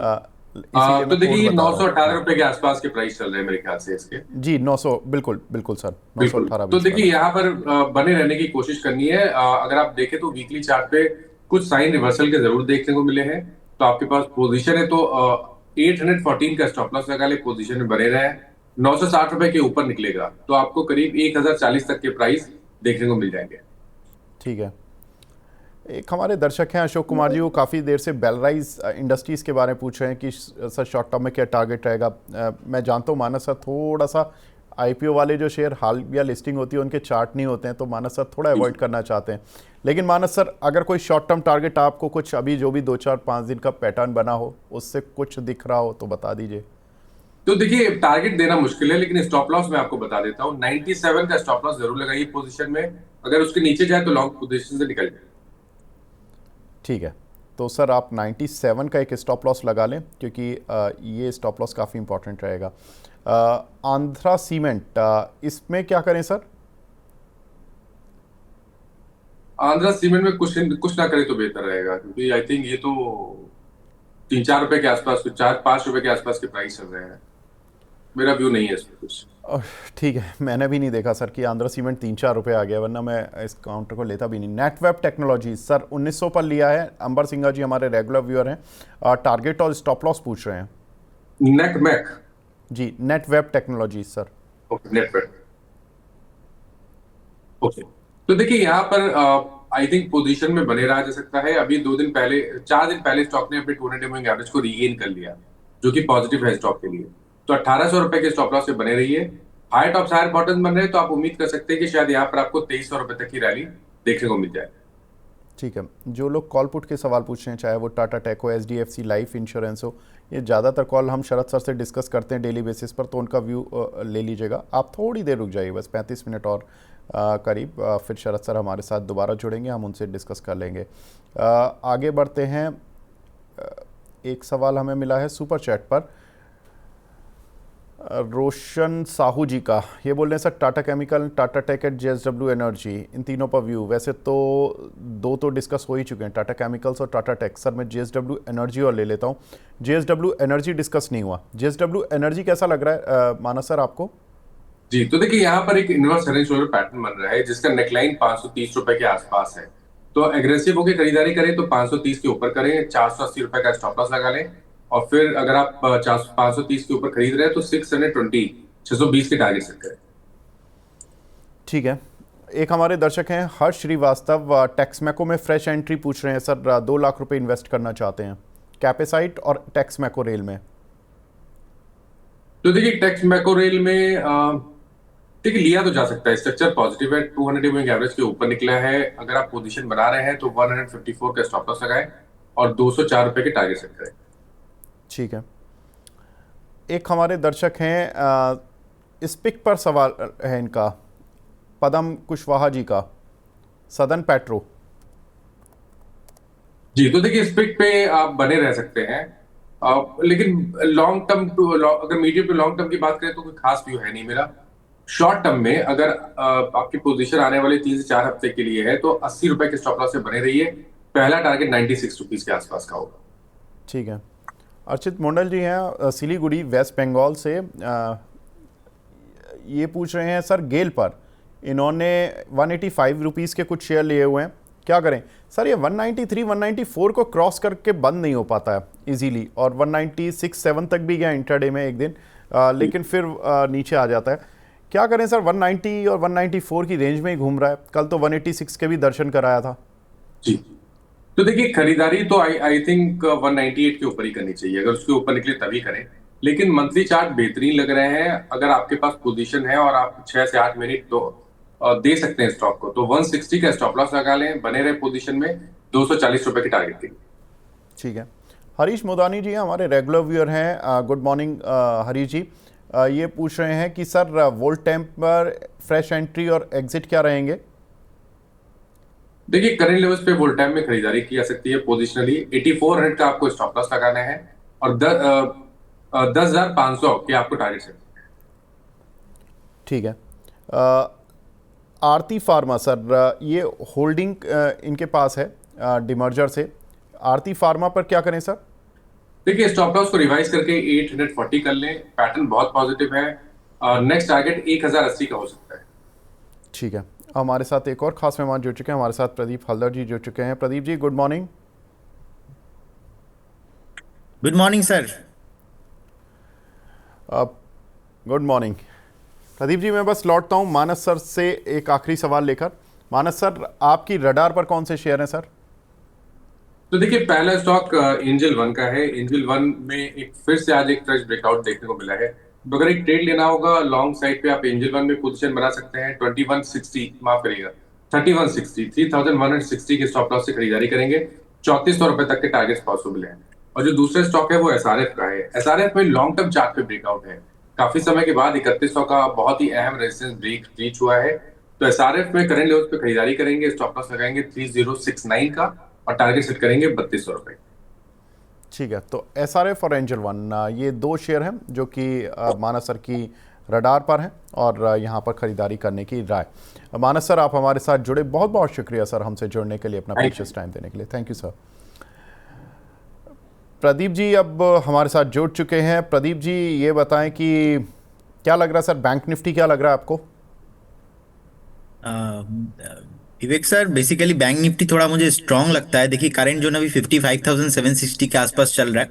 B: तो देखिए 918 रुपए के आसपास के प्राइस चल रहे हैं मेरे ख्याल से इसके।
A: जी 900, बिल्कुल बिल्कुल सर, 918।
B: तो देखिए यहाँ पर बने रहने की कोशिश करनी है। अगर आप देखें तो वीकली चार्ट पे कुछ साइन रिवर्सल के जरूर देखने को मिले हैं। तो आपके पास पोजीशन है तो 814 का स्टॉप लॉस लगा ले, पोजीशन में बने रहे। 960 रुपए के ऊपर निकलेगा तो आपको करीब 1040 तक के प्राइस देखने को मिल जाएंगे।
A: ठीक है। एक हमारे दर्शक हैं अशोक कुमार जी, वो काफ़ी देर से बेलराइज इंडस्ट्रीज़ के बारे में पूछ रहे हैं कि सर शॉर्ट टर्म में क्या टारगेट रहेगा। मैं जानता हूँ मानस सर थोड़ा सा IPO वाले जो शेयर हाल या लिस्टिंग होती है उनके चार्ट नहीं होते हैं, तो मानस सर थोड़ा अवॉइड करना चाहते हैं। लेकिन मानस सर अगर कोई शॉर्ट टर्म टारगेट आपको कुछ अभी जो भी 2-4-5 दिन का पैटर्न बना हो उससे कुछ दिख रहा हो तो बता दीजिए।
B: तो देखिए टारगेट देना मुश्किल है, लेकिन स्टॉप लॉस मैं आपको बता देता हूँ। 97 का स्टॉप लॉस जरूर लगाइए पोजीशन में। अगर उसके नीचे जाए तो लॉन्ग पोजीशन से निकल जाए।
A: ठीक है, तो सर आप 97 का एक स्टॉप लॉस लगा लें, क्योंकि ये स्टॉप लॉस काफ़ी इंपॉर्टेंट रहेगा। आंध्रा सीमेंट, इसमें क्या करें सर?
B: आंध्रा सीमेंट में कुछ कुछ ना करे तो बेहतर रहेगा, क्योंकि आई थिंक ये तो 3-4 रुपए के आसपास, 4-5 रुपए के आसपास के प्राइस चल रहे हैं। मेरा व्यू नहीं है इसमें कुछ।
A: ठीक है, मैंने भी नहीं देखा सर कि आंध्रा सीमेंट 3-4 रुपये आ गया, वरना मैं इस काउंटर को लेता भी नहीं। नेटवेब टेक्नोलॉजी सर 1900 पर लिया है। अंबर सिंघा जी हमारे रेगुलर व्यूअर हैं, टारगेट और स्टॉप लॉस पूछ रहे हैं।
B: नेक मैक।
A: जी, नेटवेब टेक्नोलॉजी सर।
B: ओके, नेट मैक। ओके, तो देखिए यहाँ पर आई थिंक पोजीशन में बने रहा जा सकता है। अभी 2 दिन पहले, 4 दिन पहले स्टॉक ने अपने 200 मूविंग एवरेज को रीगेन कर लिया, जो कि पॉजिटिव है स्टॉक के लिए। तो 1800 रुपए के स्टॉप लॉस से बने रहिए। हाई टॉप हायर बॉटम बन रहे हैं, तो आप उम्मीद कर सकते हैं कि शायद यहाँ पर आपको 2300 रुपए तक की रैली देखने को मिल जाए।
A: ठीक है, जो लोग कॉल पुट के सवाल पूछ रहे हैं, चाहे वो टाटा टेक हो, एचडीएफसी लाइफ इंश्योरेंस हो, ये ज़्यादातर कॉल हम शरद सर से डिस्कस करते हैं डेली बेसिस पर, तो उनका व्यू ले लीजिएगा। आप थोड़ी देर रुक जाइए, बस 35 मिनट और करीब, फिर शरद सर हमारे साथ दोबारा जुड़ेंगे, हम उनसे डिस्कस कर लेंगे। आगे बढ़ते हैं। एक सवाल हमें मिला है सुपर चैट पर, रोशन साहू जी का। ये बोल रहे हैं sir Tata chemical, Tata tech at JSW energy, इन तीनों पर व्यू। वैसे तो दो तो डिस्कस हो ही चुके हैं, टाटा केमिकल्स और टाटा टेक। सर मैं जेएसडब्ल्यू एनर्जी और ले लेता हूँ। जेएसडब्ल्यू एनर्जी डिस्कस नहीं हुआ। जेएसडब्ल्यू एनर्जी कैसा लग रहा है मानस सर आपको?
B: जी, तो देखिए यहाँ पर एक inverse head and shoulder pattern बन रहा है, जिसका नेकलाइन 530 रुपए के आसपास है। तो एग्रेसिव होकर खरीदारी करें तो 530 के ऊपर करें, 480 रुपए का स्टॉप लॉस लगा लें। और फिर अगर आप 530 के ऊपर खरीद रहे हैं तो 620 के टारगेट सेट करें।
A: ठीक है, एक हमारे दर्शक हैं हर्ष श्रीवास्तव, टेक्समैको में फ्रेश एंट्री पूछ रहे हैं सर। 2 लाख रुपए इन्वेस्ट करना चाहते हैं कैपेसाइट और टेक्समैको रेल में।
B: तो देखिए टेक्स मैको रेल में देखिए लिया तो जा सकता है, स्ट्रक्चर पॉजिटिव है, 200 मूविंग एवरेज के ऊपर निकला है। अगर आप पोजीशन बना रहे हैं तो 154 का स्टॉप लॉस लगाएं और 204 रुपए के टारगेट सेट करें।
A: ठीक है, एक हमारे दर्शक हैं, स्पिक पर सवाल है इनका, पदम कुशवाहा जी का, सदन पेट्रो।
B: जी, तो देखिए स्पिक पे आप बने रह सकते हैं। लेकिन लॉन्ग टर्म टू, अगर मीडियम टू लॉन्ग टर्म की बात करें तो कोई खास व्यू है नहीं मेरा। शॉर्ट टर्म में अगर आपकी पोजीशन आने वाले 3 से 4 हफ्ते के लिए है तो 80 रुपए के स्टॉप लॉस से बने रहिए। पहला टारगेट 96 रुपीज के आसपास का होगा।
A: ठीक है, अर्चित मंडल जी हैं सिलीगुड़ी वेस्ट बंगाल से, ये पूछ रहे हैं सर गेल पर इन्होंने 185 रुपीज़ के कुछ शेयर लिए हुए हैं, क्या करें? सर ये 193 194 को क्रॉस करके बंद नहीं हो पाता है इजीली, और 196-7 तक भी गया इंटरडे में एक दिन, लेकिन फिर नीचे आ जाता है। क्या करें सर? 190 और 194 की रेंज में ही घूम रहा है, कल तो 186 के भी दर्शन कराया था।
B: जी, तो देखिए खरीदारी तो आई थिंक 198 के ऊपर ही करनी चाहिए, अगर उसके ऊपर निकले तभी करें। लेकिन मंथली चार्ट बेहतरीन लग रहे हैं। अगर आपके पास पोजीशन है और आप 6 से 8 मिनट तो दे सकते हैं स्टॉक को, तो 160 का स्टॉप लॉस लगा लें, बने रहे पोजीशन में, 240 रुपए की टारगेट के लिए।
A: ठीक है, हरीश मोदानी जी हमारे रेगुलर व्यूअर हैं, गुड मॉर्निंग हरीश जी। ये पूछ रहे हैं कि सर वोल्टेम पर फ्रेश एंट्री और एग्जिट क्या रहेंगे?
B: देखिए करंट लेवल्स पे वोल्टाइम में खरीदारी की जा सकती है पोजिशनली। 8400 का आपको स्टॉप लॉस लगाना है और 10,500 के आपको टारगेट सेट।
A: ठीक है, आरती फार्मा सर, ये होल्डिंग इनके पास है डिमर्जर से। आरती फार्मा पर क्या करें सर?
B: देखिए स्टॉप लॉस को रिवाइज करके 840 कर लें, पैटर्न बहुत पॉजिटिव है। नेक्स्ट टारगेट 1080 का हो सकता है।
A: ठीक है, हमारे साथ एक और खास मेहमान जुड़ चुके हैं, हमारे साथ प्रदीप हल्दर जी जुड़ चुके हैं। Pradeep ji good morning.
C: Good morning sir.
A: Good morning Pradeep ji. मैं बस लौटता हूँ मानस सर से एक आखिरी सवाल लेकर। मानस सर, आपकी रडार पर कौन से शेयर हैं सर?
B: तो देखिए पहला स्टॉक एंजल वन का है। एंजल वन में एक फिर से आज एक फ्रेश ब्रेकआउट देखने को मिला है। तो अगर एक ट्रेड लेना होगा लॉन्ग साइड पे, आप एंजल वन में पोजीशन बना सकते हैं। 2160, माफ करिएगा 3160, 3160 के स्टॉप लॉस से खरीदारी करेंगे। 3400 रुपए तक के टारगेट्स पॉसिबल हैं। और जो दूसरा स्टॉक है वो एसआरएफ का है। एसआरएफ में लॉन्ग टर्म चार्ट पे ब्रेकआउट है, काफी समय के बाद 3100 का बहुत ही अहम रेजिस्टेंस ब्रेक रीच हुआ है। तो एसआरएफ में करंट लेवल्स पे खरीदारी करेंगे, स्टॉप लॉस लगाएंगे 3069 का और टारगेट सेट करेंगे 3200 रुपए।
A: ठीक है, तो एसआरएफ और एंजल वन ये दो शेयर हैं जो कि मानस सर की रडार पर हैं और यहाँ पर खरीदारी करने की राय। मानस सर, आप हमारे साथ जुड़े, बहुत बहुत शुक्रिया सर हमसे जुड़ने के लिए, अपना प्रीशियस टाइम देने के लिए। Thank you sir. Pradeep ji अब हमारे साथ जुड़ चुके हैं। प्रदीप जी ये बताएं कि क्या लग रहा है सर, बैंक निफ्टी क्या लग रहा है आपको?
C: विवेक सर, बेसिकली बैंक निफ्टी थोड़ा मुझे स्ट्रांग लगता है। देखिए करंट जो ना अभी 55,760 के आसपास चल रहा है।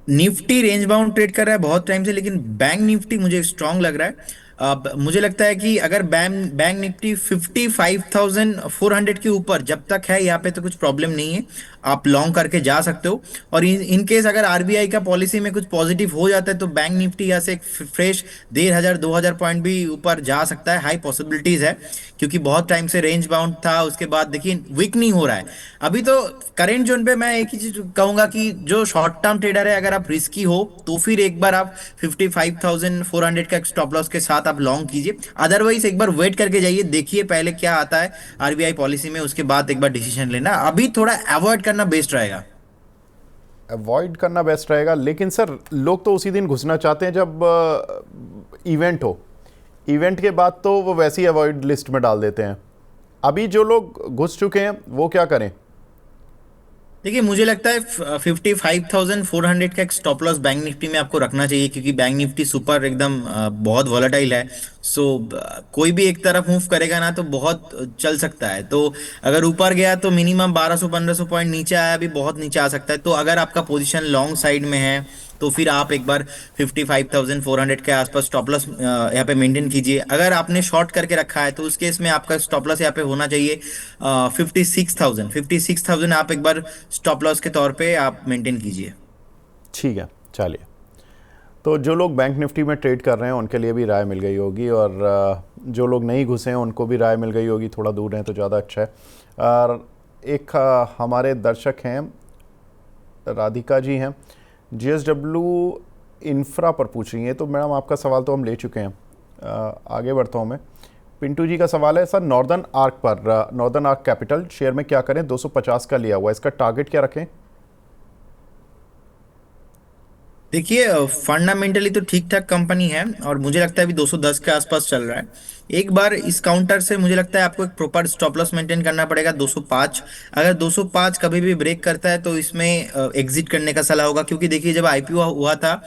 C: निफ्टी रेंज बाउंड ट्रेड कर रहा है बहुत टाइम से, लेकिन बैंक निफ्टी मुझे स्ट्रांग लग रहा है। अब मुझे लगता है कि अगर बैंक बैंक निफ्टी 55,400 के ऊपर जब तक है यहाँ पे तो कुछ प्रॉब्लम नहीं है, आप लॉन्ग करके जा सकते हो। और इन केस अगर आरबीआई का पॉलिसी में कुछ पॉजिटिव हो जाता है तो बैंक निफ्टी यहाँ से एक फ्रेश 1,500-2,000 पॉइंट भी ऊपर जा सकता है, हाई पॉसिबिलिटीज है। क्योंकि बहुत टाइम से रेंज बाउंड था, उसके बाद देखिए वीक नहीं हो रहा है अभी तो। करेंट जोन पे मैं एक ही चीज कहूंगा कि जो शॉर्ट टर्म ट्रेडर है, अगर आप रिस्की हो तो फिर एक बार आप 55,400 का स्टॉप लॉस के साथ आप लॉन्ग कीजिए। अदरवाइज एक बार वेट करके जाइए, देखिए पहले क्या आता है आरबीआई पॉलिसी में, उसके बाद एक बार डिसीजन लेना। अभी थोड़ा अवॉइड करना बेस्ट रहेगा।
A: अवॉइड करना बेस्ट रहेगा, लेकिन सर लोग तो उसी दिन घुसना चाहते हैं जब इवेंट हो। इवेंट के बाद तो वो वैसे ही अवॉइड लिस्ट में डाल देते हैं। अभी जो लोग घुस चुके हैं वो क्या करें?
C: देखिए मुझे लगता है 55,400 का एक स्टॉप लॉस बैंक निफ्टी में आपको रखना चाहिए, क्योंकि बैंक निफ्टी सुपर एकदम बहुत वॉलेटाइल है। सो कोई भी एक तरफ मूव करेगा ना तो बहुत चल सकता है। तो अगर ऊपर गया तो मिनिमम 1200-1500 पॉइंट, नीचे आया भी बहुत नीचे आ सकता है। तो अगर आपका पोजीशन लॉन्ग साइड में है तो फिर आप एक बार 55,400 के आसपास स्टॉप लॉस यहाँ पे मेंटेन कीजिए। अगर आपने शॉर्ट करके रखा है तो उस केस में आपका स्टॉप लॉस यहाँ पे होना चाहिए 56,000 आप एक बार स्टॉप लॉस के तौर पे आप मेंटेन कीजिए।
A: ठीक है, चलिए। तो जो लोग बैंक निफ्टी में ट्रेड कर रहे हैं उनके लिए भी राय मिल गई होगी, और जो लोग नहीं घुसे हैं उनको भी राय मिल गई होगी। थोड़ा दूर रहें तो ज़्यादा अच्छा है। और एक हमारे दर्शक हैं, राधिका जी हैं, जीएसडब्ल्यू इंफ्रा पर पूछ रही हैं। तो मैडम आपका सवाल तो हम ले चुके हैं, आगे बढ़ता हूँ मैं। पिंटू जी का सवाल है सर, नॉर्दर्न आर्क पर, नॉर्दर्न आर्क कैपिटल शेयर में क्या करें? 250 का लिया हुआ, इसका टारगेट क्या रखें?
C: देखिए फंडामेंटली तो ठीक ठाक कंपनी है और मुझे लगता है अभी 210 के आसपास चल रहा है। एक बार इस काउंटर से मुझे लगता है आपको एक प्रॉपर स्टॉप लॉस मेंटेन करना पड़ेगा 205। अगर 205 कभी भी ब्रेक करता है तो इसमें एग्जिट करने का सलाह होगा, क्योंकि देखिए जब आईपीओ हुआ था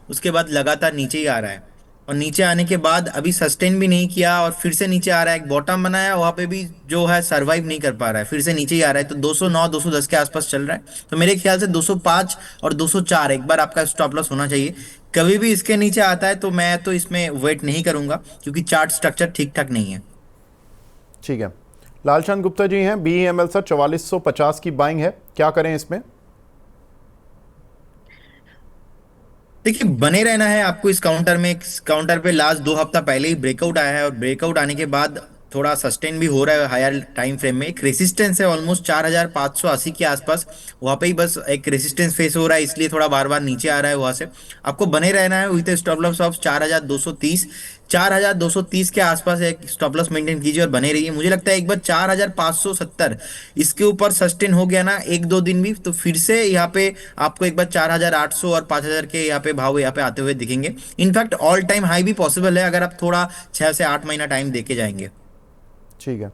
C: उसके बाद लगातार नीचे ही आ रहा है, और नीचे आने के बाद अभी सस्टेन भी नहीं किया और फिर से नीचे आ रहा है। एक बॉटम बनाया वहां पे भी जो है सरवाइव नहीं कर पा रहा है, फिर से नीचे ही आ रहा है। तो 209 210 के आसपास चल रहा है। तो मेरे ख्याल से 205 और 204 एक बार आपका स्टॉप लॉस होना चाहिए। कभी भी इसके नीचे आता है तो मैं तो इसमें वेट नहीं करूंगा, क्योंकि चार्ट स्ट्रक्चर ठीक ठाक नहीं है।
A: ठीक है। लालचंद गुप्ता जी हैं, बीईएमएल सर, 4450 की बाइंग है, क्या करें इसमें?
C: देखिए बने रहना है आपको इस काउंटर में। इस काउंटर पे लास्ट 2 हफ्ता पहले ही ब्रेकआउट आया है, और ब्रेकआउट आने के बाद थोड़ा सस्टेन भी हो रहा है हायर टाइम फ्रेम में। एक रेसिस्टेंस है ऑलमोस्ट 4,580 के आसपास, वहां पे ही बस एक रेसिस्टेंस फेस हो रहा है, इसलिए थोड़ा बार बार नीचे आ रहा है। वहां से आपको बने रहना है विद स्टॉप लॉस ऑफ 4,230। 4,230 के आसपास एक स्टॉप लॉस मेंटेन कीजिए और बने रहिए। मुझे लगता है एक बार 4,570 इसके ऊपर सस्टेन हो गया ना एक दो दिन भी, तो फिर से यहाँ पे आपको एक बार 4,800 और 5,000 के यहाँ पे भाव यहाँ पे आते हुए दिखेंगे। इनफैक्ट ऑल टाइम हाई भी पॉसिबल है अगर आप थोड़ा 6 से 8 महीना टाइम देके जाएंगे।
A: ठीक है।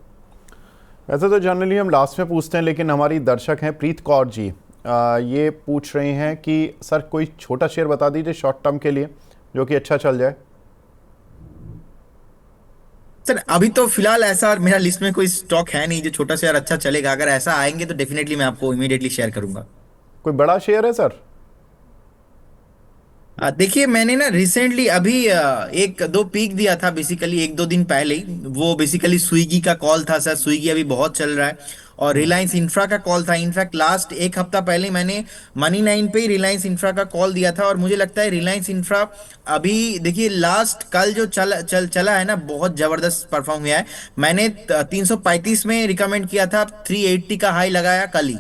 A: वैसे तो जनरली हम लास्ट में पूछते हैं, लेकिन हमारी दर्शक हैं प्रीत कौर जी, ये पूछ रहे हैं कि सर कोई छोटा शेयर बता दीजिए शॉर्ट टर्म के लिए जो कि अच्छा चल जाए।
C: सर अभी तो फिलहाल ऐसा मेरा लिस्ट में कोई स्टॉक है नहीं जो छोटा शेयर अच्छा चलेगा। अगर ऐसा आएंगे तो डेफिनेटली मैं आपको इमीडिएटली शेयर करूंगा।
A: कोई बड़ा शेयर है सर?
C: देखिए मैंने ना रिसेंटली अभी एक दो पीक दिया था, बेसिकली एक दो दिन पहले ही। वो बेसिकली स्विगी का कॉल था सर, स्विगी अभी बहुत चल रहा है। और रिलायंस इंफ्रा का कॉल था। इनफैक्ट लास्ट 1 हफ्ता पहले मैंने मनी 9 पे ही रिलायंस इंफ्रा का कॉल दिया था, और मुझे लगता है रिलायंस इंफ्रा अभी देखिए लास्ट कल जो चला है ना, बहुत जबरदस्त परफॉर्म हुआ है। मैंने 335 में रिकमेंड किया था, 380 का हाई लगाया कल ही।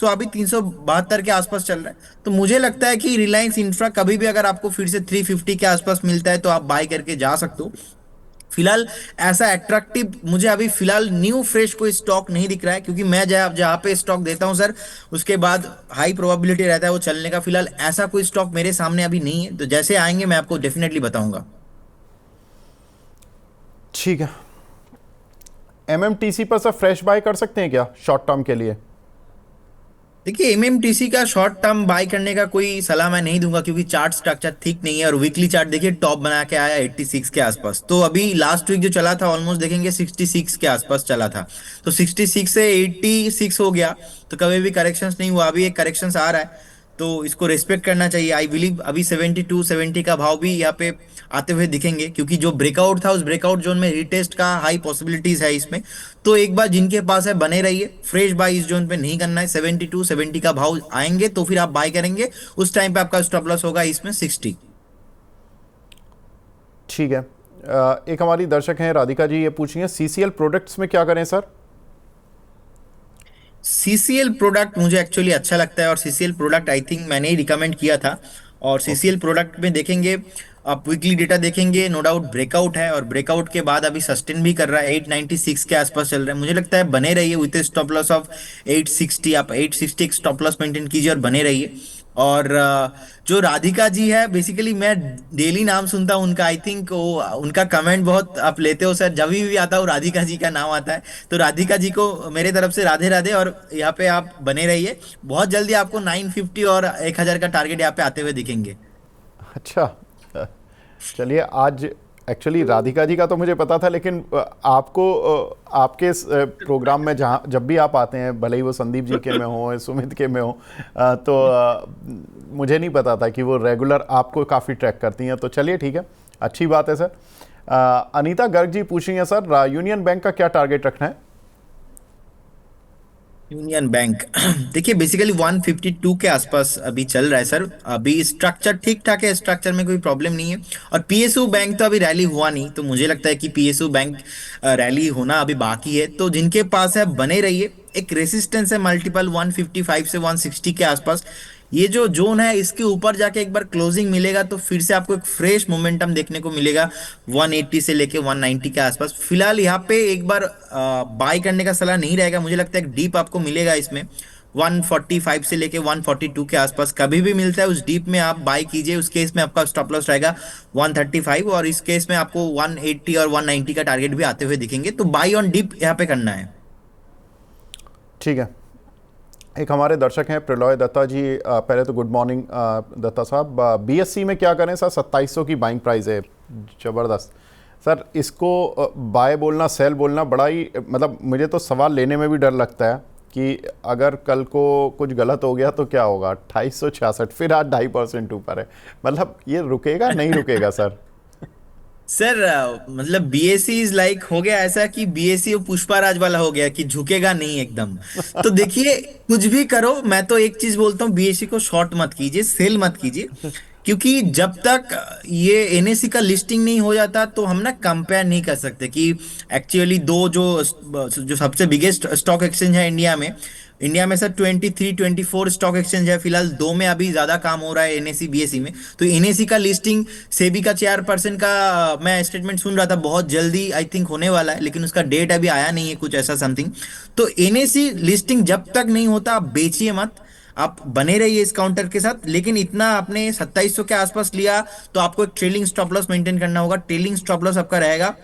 C: सो अभी 372 के आसपास चल रहा है। तो मुझे लगता है कि रिलायंस इंफ्रा कभी भी अगर आपको फिर से 350 के आसपास मिलता है तो आप बाय करके जा सकते हो। फिलहाल ऐसा एट्रैक्टिव मुझे अभी फिलहाल न्यू फ्रेश कोई स्टॉक नहीं दिख रहा है, क्योंकि मैं जहाँ जहाँ पे स्टॉक देता हूँ सर, उसके बाद हाई प्रोबेबिलिटी रहता है वो चलने का। फिलहाल ऐसा कोई स्टॉक मेरे सामने अभी नहीं है, तो जैसे आएंगे मैं आपको डेफिनेटली बताऊंगा।
A: ठीक है, एमएमटीसी पर सर फ्रेश बाय कर सकते हैं क्या शॉर्ट टर्म के लिए?
C: देखिए एमएमटीसी का शॉर्ट टर्म बाय करने का कोई सलाह मैं नहीं दूंगा, क्योंकि चार्ट स्ट्रक्चर ठीक नहीं है। और वीकली चार्ट देखिए टॉप बना के आया 86 के आसपास, तो अभी लास्ट वीक जो चला था ऑलमोस्ट देखेंगे 66 के आसपास चला था। तो 66 से 86 हो गया, तो कभी भी करेक्शंस नहीं हुआ, अभी एक करेक्शंस आ रहा है, तो इसको रेस्पेक्ट करना चाहिए। आई बिलीव अभी 72 70 का भाव भी यहाँ पे आते हुए दिखेंगे, क्योंकि जो ब्रेकआउट था उस ब्रेकआउट जोन में रिटेस्ट का हाई पॉसिबिलिटीज है इसमें। तो एक बार जिनके पास है बने रहिए, फ्रेश बाय इस जोन पे नहीं करना है। 72 70 का भाव आएंगे तो फिर आप बाय करेंगे, उस टाइम पे आपका स्टॉप लॉस होगा इसमें 60।
A: ठीक है, एक हमारी दर्शक हैं राधिका जी, ये पूछेंगे सीसीएल प्रोडक्ट्स में क्या करें सर?
C: सीसीएल प्रोडक्ट मुझे एक्चुअली अच्छा लगता है, और सीसीएल प्रोडक्ट आई थिंक मैंने ही रिकमेंड किया था। और
A: ओके।
C: सीसीएल प्रोडक्ट में देखेंगे, आप वीकली डेटा देखेंगे, नो डाउट ब्रेकआउट है, और ब्रेकआउट के बाद अभी सस्टेन भी कर रहा है, 896 के आसपास चल रहा है। मुझे लगता है बने रहिए विथ स्टॉप लॉस ऑफ 860। आप 860 एक स्टॉप लॉस मेंटेन कीजिए और बने रहिए। और जो राधिका जी है, बेसिकली मैं डेली नाम सुनता हूँ उनका, आई थिंक वो उनका कमेंट बहुत आप लेते हो सर, जब भी आता हूँ राधिका जी का नाम आता है। तो राधिका जी को मेरे तरफ से राधे राधे, और यहाँ पे आप बने रहिए। बहुत जल्दी आपको 950 और 1000 का टारगेट यहाँ पे आते हुए दिखेंगे।
A: अच्छा, चलिए, आज एक्चुअली राधिका जी का तो मुझे पता था, लेकिन आपको आपके इस प्रोग्राम में जहाँ जब भी आप आते हैं, भले ही वो संदीप जी के में हो, सुमित के में हो, तो मुझे नहीं पता था कि वो रेगुलर आपको काफ़ी ट्रैक करती हैं। तो चलिए ठीक है, अच्छी बात है सर। अनीता गर्ग जी पूछेंगे सर, यूनियन बैंक का क्या टारगेट रखना है?
C: यूनियन बैंक देखिए बेसिकली 152 के आसपास अभी चल रहा है सर। अभी स्ट्रक्चर ठीक ठाक है, स्ट्रक्चर में कोई प्रॉब्लम नहीं है। और पीएसयू बैंक तो अभी रैली हुआ नहीं, तो मुझे लगता है कि पीएसयू बैंक रैली होना अभी बाकी है। तो जिनके पास है बने रहिए। एक रेसिस्टेंस है मल्टीपल 155 से 160 के आसपास, ये जो जोन है इसके ऊपर जाके एक बार क्लोजिंग मिलेगा तो फिर से आपको एक फ्रेश मोमेंटम देखने को मिलेगा 180 से लेके 190 के आसपास। फिलहाल यहाँ पे एक बार बाय करने का सलाह नहीं रहेगा, मुझे लगता है एक डीप आपको मिलेगा इसमें 145 से लेके 142 के आसपास। कभी भी मिलता है उस डीप में आप बाय कीजिए, उस केस में आपका स्टॉप लॉस रहेगा 135, और इस केस में आपको 180 और 190 का टारगेट भी आते हुए दिखेंगे। तो बाय ऑन डीप यहाँ पे करना है।
A: ठीक है, एक हमारे दर्शक हैं प्रलय दत्ता जी, पहले तो गुड मॉर्निंग दत्ता साहब। बीएससी में क्या करें सर? 2700 की बाइंग प्राइस है, ज़बरदस्त सर। इसको बाय बोलना, सेल बोलना बड़ा ही, मतलब मुझे तो सवाल लेने में भी डर लगता है कि अगर कल को कुछ गलत हो गया तो क्या होगा। 2866, फिर आज 2.5% ऊपर है, मतलब ये रुकेगा नहीं रुकेगा सर?
C: सर मतलब बीएससी इज लाइक हो गया ऐसा कि बीएससी वो पुष्पाराज वाला हो गया कि झुकेगा नहीं एकदम। तो देखिए कुछ भी करो, मैं तो एक चीज बोलता हूँ, बीएससी को शॉर्ट मत कीजिए, सेल मत कीजिए। क्योंकि जब तक ये एनएससी का लिस्टिंग नहीं हो जाता तो हम ना कंपेयर नहीं कर सकते कि एक्चुअली दो जो जो सबसे बिगेस्ट स्टॉक एक्सचेंज है इंडिया में सर 23 24 स्टॉक एक्सचेंज है। फिलहाल दो में अभी ज्यादा काम हो रहा है, एनएससी बीएससी में। तो एनएससी का लिस्टिंग सेबी का चेयरपर्सन का मैं स्टेटमेंट सुन रहा था, बहुत जल्दी आई थिंक होने वाला है, लेकिन उसका डेट अभी आया नहीं है, कुछ ऐसा समथिंग। तो एनएससी लिस्टिंग जब तक नहीं होता आप बेचिए मत, आप बने रहिए इस काउंटर के साथ। लेकिन इतना आपने 2700 के आसपास लिया तो आपको एक ट्रेलिंग स्टॉप लॉस मेंटेन करना होगा। ट्रेलिंग स्टॉप लॉस आपका रहेगा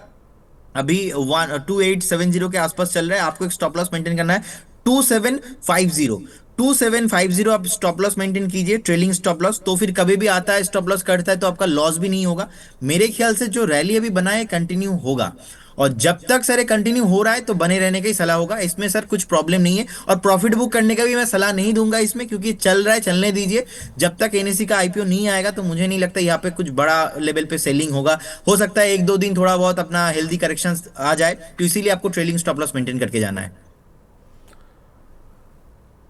C: अभी 2870 के आसपास चल रहा है, आपको एक स्टॉप लॉस मेंटेन करना है 2750। 2750 आप स्टॉप लॉस मेंटेन कीजिए, ट्रेलिंग स्टॉप लॉस। तो फिर कभी भी आता है स्टॉप लॉस करता है तो आपका लॉस भी नहीं होगा। मेरे ख्याल से जो रैली अभी बना है कंटिन्यू होगा, और जब तक सर कंटिन्यू हो रहा है तो बने रहने का ही सलाह होगा। इसमें सर कुछ प्रॉब्लम नहीं है, और प्रॉफिट बुक करने का भी मैं सलाह नहीं दूंगा इसमें, क्योंकि चल रहा है चलने दीजिए। जब तक एनएससी का आईपीओ नहीं आएगा तो मुझे नहीं लगता यहाँ पे कुछ बड़ा लेवल पे सेलिंग होगा। हो सकता है एक दो दिन थोड़ा बहुत अपना हेल्दी करेक्शन आ जाए, तो इसीलिए आपको ट्रेलिंग स्टॉप लॉस मेंटेन करके जाना है।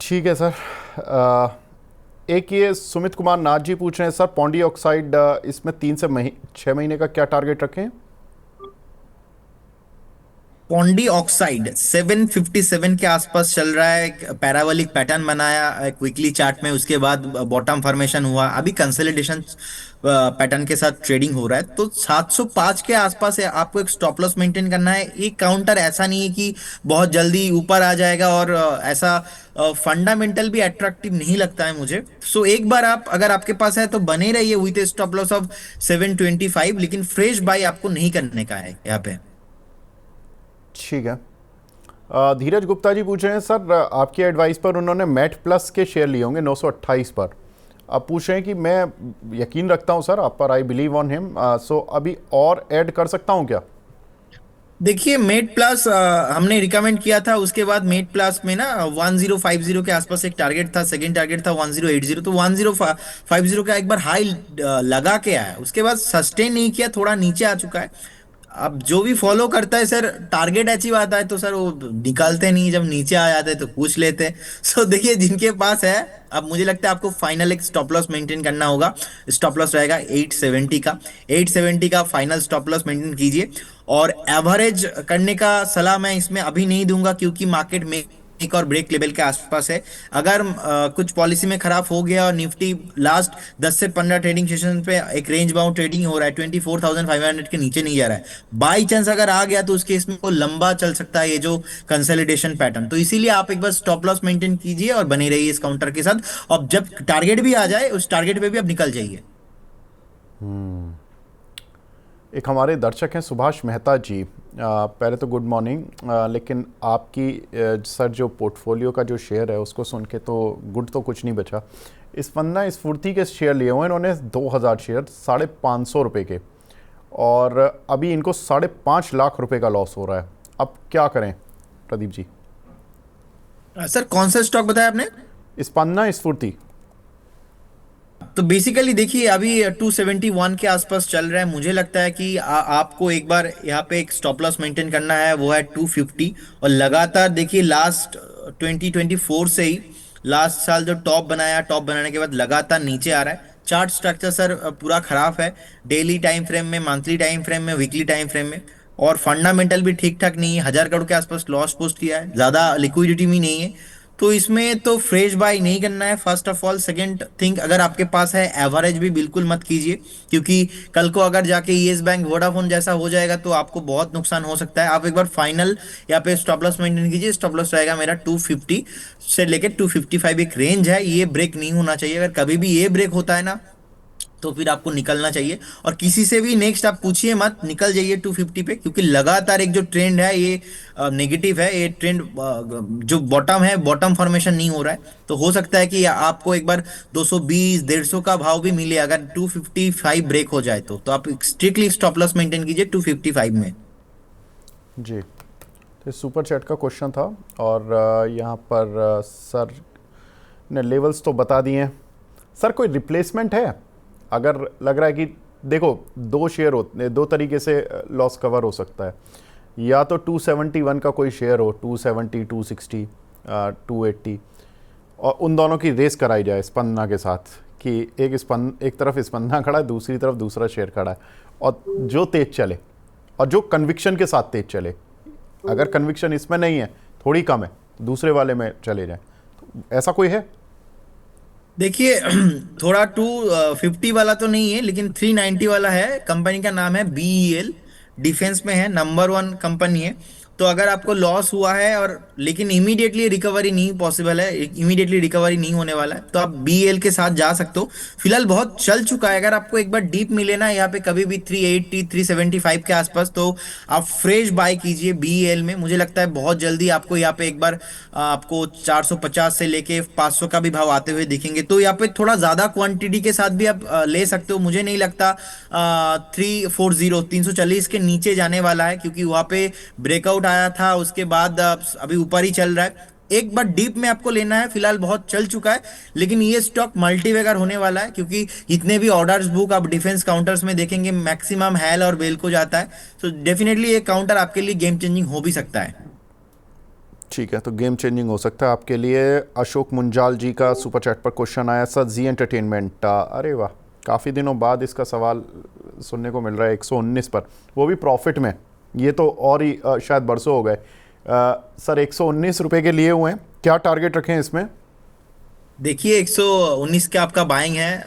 A: ठीक है सर। एक ये सुमित कुमार नाथ जी पूछ रहे हैं सर, पॉन्डी ऑक्साइड इसमें 3 से 6 महीने का क्या टारगेट रखें?
C: पॉन्डी ऑक्साइड 757 के आसपास चल रहा है, पैराबोलिक पैटर्न बनाया एक वीकली चार्ट में, उसके बाद बॉटम फॉर्मेशन हुआ, अभी कंसोलिडेशन पैटर्न के साथ ट्रेडिंग हो रहा है। तो 705 के आसपास है, आपको एक स्टॉप लॉस मेंटेन करना है। एक काउंटर ऐसा नहीं है कि बहुत जल्दी ऊपर आ जाएगा, और ऐसा फंडामेंटल भी अट्रैक्टिव नहीं लगता है मुझे। सो एक बार आप, अगर आपके पास है तो बने रहिए विथ स्टॉप लॉस ऑफ 725, लेकिन फ्रेश बाय आपको नहीं करने का है यहाँ पे।
A: ठीक है। धीरज गुप्ता जी पूछ रहे हैं सर, आपकी एडवाइस पर उन्होंने मेट प्लस के शेयर लिए होंगे 928 पर। अब पूछ रहे हैं कि मैं यकीन रखता हूं सर आप पर, आई बिलीव ऑन हिम, सो अभी और ऐड कर सकता हूं क्या?
C: देखिए मेट प्लस हमने रिकमेंड किया था, उसके बाद मेट प्लस में ना 1050 के आसपास एक टारगेट था, सेकंड टारगेट था 1080, तो 1050 का एक बार हाई लगा के आया, उसके बाद सस्टेन नहीं किया, थोड़ा नीचे आ चुका है। अब जो भी फॉलो करता है सर, टारगेट अचीव आता है तो सर वो निकालते नहीं, जब नीचे आ जाते हैं तो पूछ लेते हैं। सो देखिए जिनके पास है, अब मुझे लगता है आपको फाइनल एक स्टॉप लॉस मेंटेन करना होगा। स्टॉप लॉस रहेगा 870 का, 870 का फाइनल स्टॉप लॉस मेंटेन कीजिए। और एवरेज करने का सलाह मैं इसमें अभी नहीं दूंगा, क्योंकि मार्केट में एक और ब्रेक लेवल के आसपास है। अगर कुछ पॉलिसी में खराब हो गया और निफ्टी लास्ट 10 से 15 ट्रेडिंग सेशन पे एक रेंज बाउंड ट्रेडिंग हो रहा है, 24,500 के नीचे नहीं जा रहा है, बाई चांस अगर आ गया तो उस केस में वो लंबा चल सकता है ये जो कंसोलिडेशन पैटर्न। तो इसीलिए आप एक बार स्टॉप लॉस मेंटेन कीजिए और बने रहिए इस काउंटर के साथ, और जब टारगेट भी आ जाए उस टारगेट पे भी आप निकल जाइए।
A: एक हमारे दर्शक हैं सुभाष मेहता जी, पहले तो गुड मॉर्निंग, लेकिन आपकी सर जो पोर्टफोलियो का जो शेयर है उसको सुन के तो गुड तो कुछ नहीं बचा। इस पन्ना स्फूर्ति के शेयर लिए हुए इन्होंने 2000 शेयर 550 रुपये के, और अभी इनको 5.5 लाख रुपए का लॉस हो रहा है। अब क्या करें प्रदीप जी?
C: सर कौन सा स्टॉक बताया आपने?
A: इस पन्ना स्फूर्ति।
C: तो बेसिकली देखिए अभी 271 के आसपास चल रहा है, मुझे लगता है कि आपको एक बार यहाँ पे एक स्टॉप लॉस मेंटेन करना है, वो है 250। और लगातार देखिए लास्ट 2024 से ही, लास्ट साल जो टॉप बनाया, टॉप बनाने के बाद लगातार नीचे आ रहा है। चार्ट स्ट्रक्चर सर पूरा खराब है, डेली टाइम फ्रेम में, मंथली टाइम फ्रेम में, वीकली टाइम फ्रेम में, और फंडामेंटल भी ठीक ठाक नहीं है। 1000 करोड़ के आसपास लॉस पोस्ट किया है, ज्यादा लिक्विडिटी भी नहीं है। तो इसमें तो फ्रेश बाय नहीं करना है first of all. Second thing, अगर आपके पास है एवरेज भी बिल्कुल मत कीजिए, क्योंकि कल को अगर जाके येस बैंक वोडाफोन जैसा हो जाएगा तो आपको बहुत नुकसान हो सकता है। आप एक बार फाइनल यहाँ पे स्टॉप लॉस मेंटेन कीजिए। स्टॉप लॉस रहेगा मेरा 250 से लेकर 255, एक रेंज है, ये ब्रेक नहीं होना चाहिए। अगर कभी भी ये ब्रेक होता है ना तो फिर आपको निकलना चाहिए, और किसी से भी नेक्स्ट आप पूछिए मत, निकल जाइए 250 पे, क्योंकि लगातार एक जो ट्रेंड है ये नेगेटिव है। ये ट्रेंड जो बॉटम है, बॉटम फॉर्मेशन नहीं हो रहा है, तो हो सकता है कि आपको एक बार 220 150 का भाव भी मिले अगर 255 ब्रेक हो जाए तो आप स्ट्रिक्टली स्टॉप लॉस मेंटेन कीजिए 255 में।
A: जी, तो सुपर चैट का क्वेश्चन था, और यहाँ पर सर ने लेवल्स तो बता दिए हैं। सर कोई रिप्लेसमेंट है? अगर लग रहा है कि देखो दो शेयर होते, दो तरीके से लॉस कवर हो सकता है, या तो 271 का कोई शेयर हो, 270, 260, 280, और उन दोनों की रेस कराई जाए स्पंदना के साथ, कि एक तरफ स्पंदना खड़ा है, दूसरी तरफ दूसरा शेयर खड़ा है, और जो तेज चले और जो कन्विक्शन के साथ तेज चले। अगर कन्विक्शन इसमें नहीं है, थोड़ी कम है, दूसरे वाले में चले जाए, तो ऐसा कोई है?
C: देखिए थोड़ा 250 वाला तो नहीं है, लेकिन 390 वाला है। कंपनी का नाम है BEL, डिफेंस में है, नंबर 1 कंपनी है। तो अगर आपको लॉस हुआ है और लेकिन इमीडिएटली रिकवरी नहीं पॉसिबल है, इमीडिएटली रिकवरी नहीं होने वाला है, तो आप BEL के साथ जा सकते हो। फिलहाल बहुत चल चुका है, अगर आपको एक बार डीप मिले ना यहाँ पे कभी भी 380 375 के आसपास, तो आप फ्रेश बाय कीजिए BEL में। मुझे लगता है बहुत जल्दी आपको यहाँ पे एक बार आपको 450 से लेके 500 का भी भाव आते हुए दिखेंगे। तो यहाँ पे थोड़ा ज्यादा क्वांटिटी के साथ भी आप ले सकते हो। मुझे नहीं लगता 340 के नीचे जाने वाला है, क्योंकि वहां पे ब्रेकआउट आया था, उसके बाद अभी ऊपर ही चल रहा है। एक बार डीप में आपको लेना है, फिलहाल बहुत चल चुका है, लेकिन ये स्टॉक मल्टीवेगर होने वाला है, क्योंकि जितने भी ऑर्डर्स बुक आप डिफेंस काउंटर्स में देखेंगे मैक्सिमम हेल और बेल को जाता है। तो डेफिनेटली ये काउंटर आपके लिए गेम चेंजिंग हो भी सकता है।
A: ठीक है, तो गेम चेंजिंग हो सकता है आपके लिए। अशोक मुंजाल जी का सुपर चैट पर क्वेश्चन आया, सर जी एंटरटेनमेंट, अरे वाह, काफ़ी दिनों बाद इसका सवाल सुनने को मिल रहा है 119 पर, वो भी प्रॉफिट में। ये तो और ही शायद बरसों हो गए। सर 119 रुपए के लिए हुए हैं, क्या टारगेट रखें इसमें?
C: देखिए 119 के आपका बाइंग है।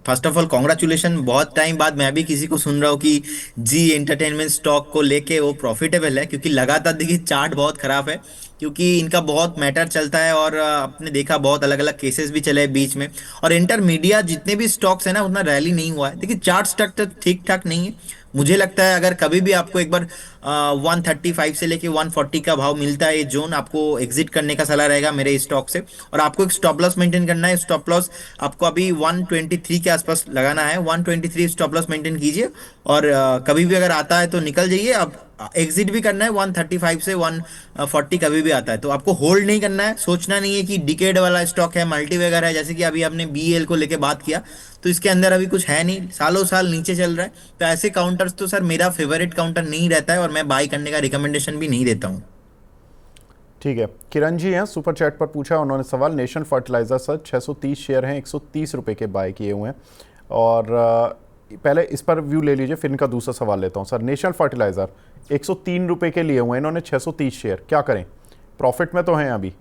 C: फर्स्ट ऑफ ऑल कॉन्ग्रेचुलेशन, बहुत टाइम बाद मैं भी किसी को सुन रहा हूँ कि जी एंटरटेनमेंट स्टॉक को लेके वो प्रॉफिटेबल है, क्योंकि लगातार देखिए चार्ट बहुत खराब है, क्योंकि इनका बहुत मैटर चलता है और आपने देखा बहुत अलग अलग केसेस भी चले हैं बीच में। और इंटरमीडिया जितने भी स्टॉक्स है ना उतना रैली नहीं हुआ है। देखिए चार्ट स्ट्रक्चर ठीक ठाक नहीं है। मुझे लगता है अगर कभी भी आपको एक बार 135 से लेके 140 का भाव मिलता है ये जोन, आपको एग्जिट करने का सलाह रहेगा मेरे इस स्टॉक से। और आपको एक स्टॉप लॉस मेंटेन करना है। स्टॉप लॉस आपको अभी 123 के आसपास लगाना है। 123 स्टॉप लॉस मेंटेन कीजिए और कभी भी अगर आता है तो निकल जाइए। अब एग्जिट भी करना है 135 से 140 कभी भी आता है तो आपको होल्ड नहीं करना है। सोचना नहीं है कि डिकेड वाला स्टॉक है, मल्टी वगैरह है, जैसे कि अभी आपने बीएल को लेके बात किया, तो इसके अंदर अभी कुछ है नहीं, सालों साल नीचे चल रहा है। तो ऐसे काउंटर्स तो सर मेरा फेवरेट काउंटर नहीं रहता है और मैं बाई करने का रिकमेंडेशन भी नहीं देता हूँ।
A: ठीक है, किरण जी हैं सुपर चैट पर पूछा उन्होंने सवाल। नेशनल फर्टिलाइजर सर 630 शेयर हैं, 130 रुपए के बाय किए हुए हैं। और पहले इस पर व्यू ले लीजिए, फिर इनका दूसरा सवाल लेता हूं। सर नेशनल फर्टिलाइजर 103 रुपए के लिए हुए हैं इन्होंने, 630 शेयर, क्या करें? प्रॉफिट में तो हैं अभी।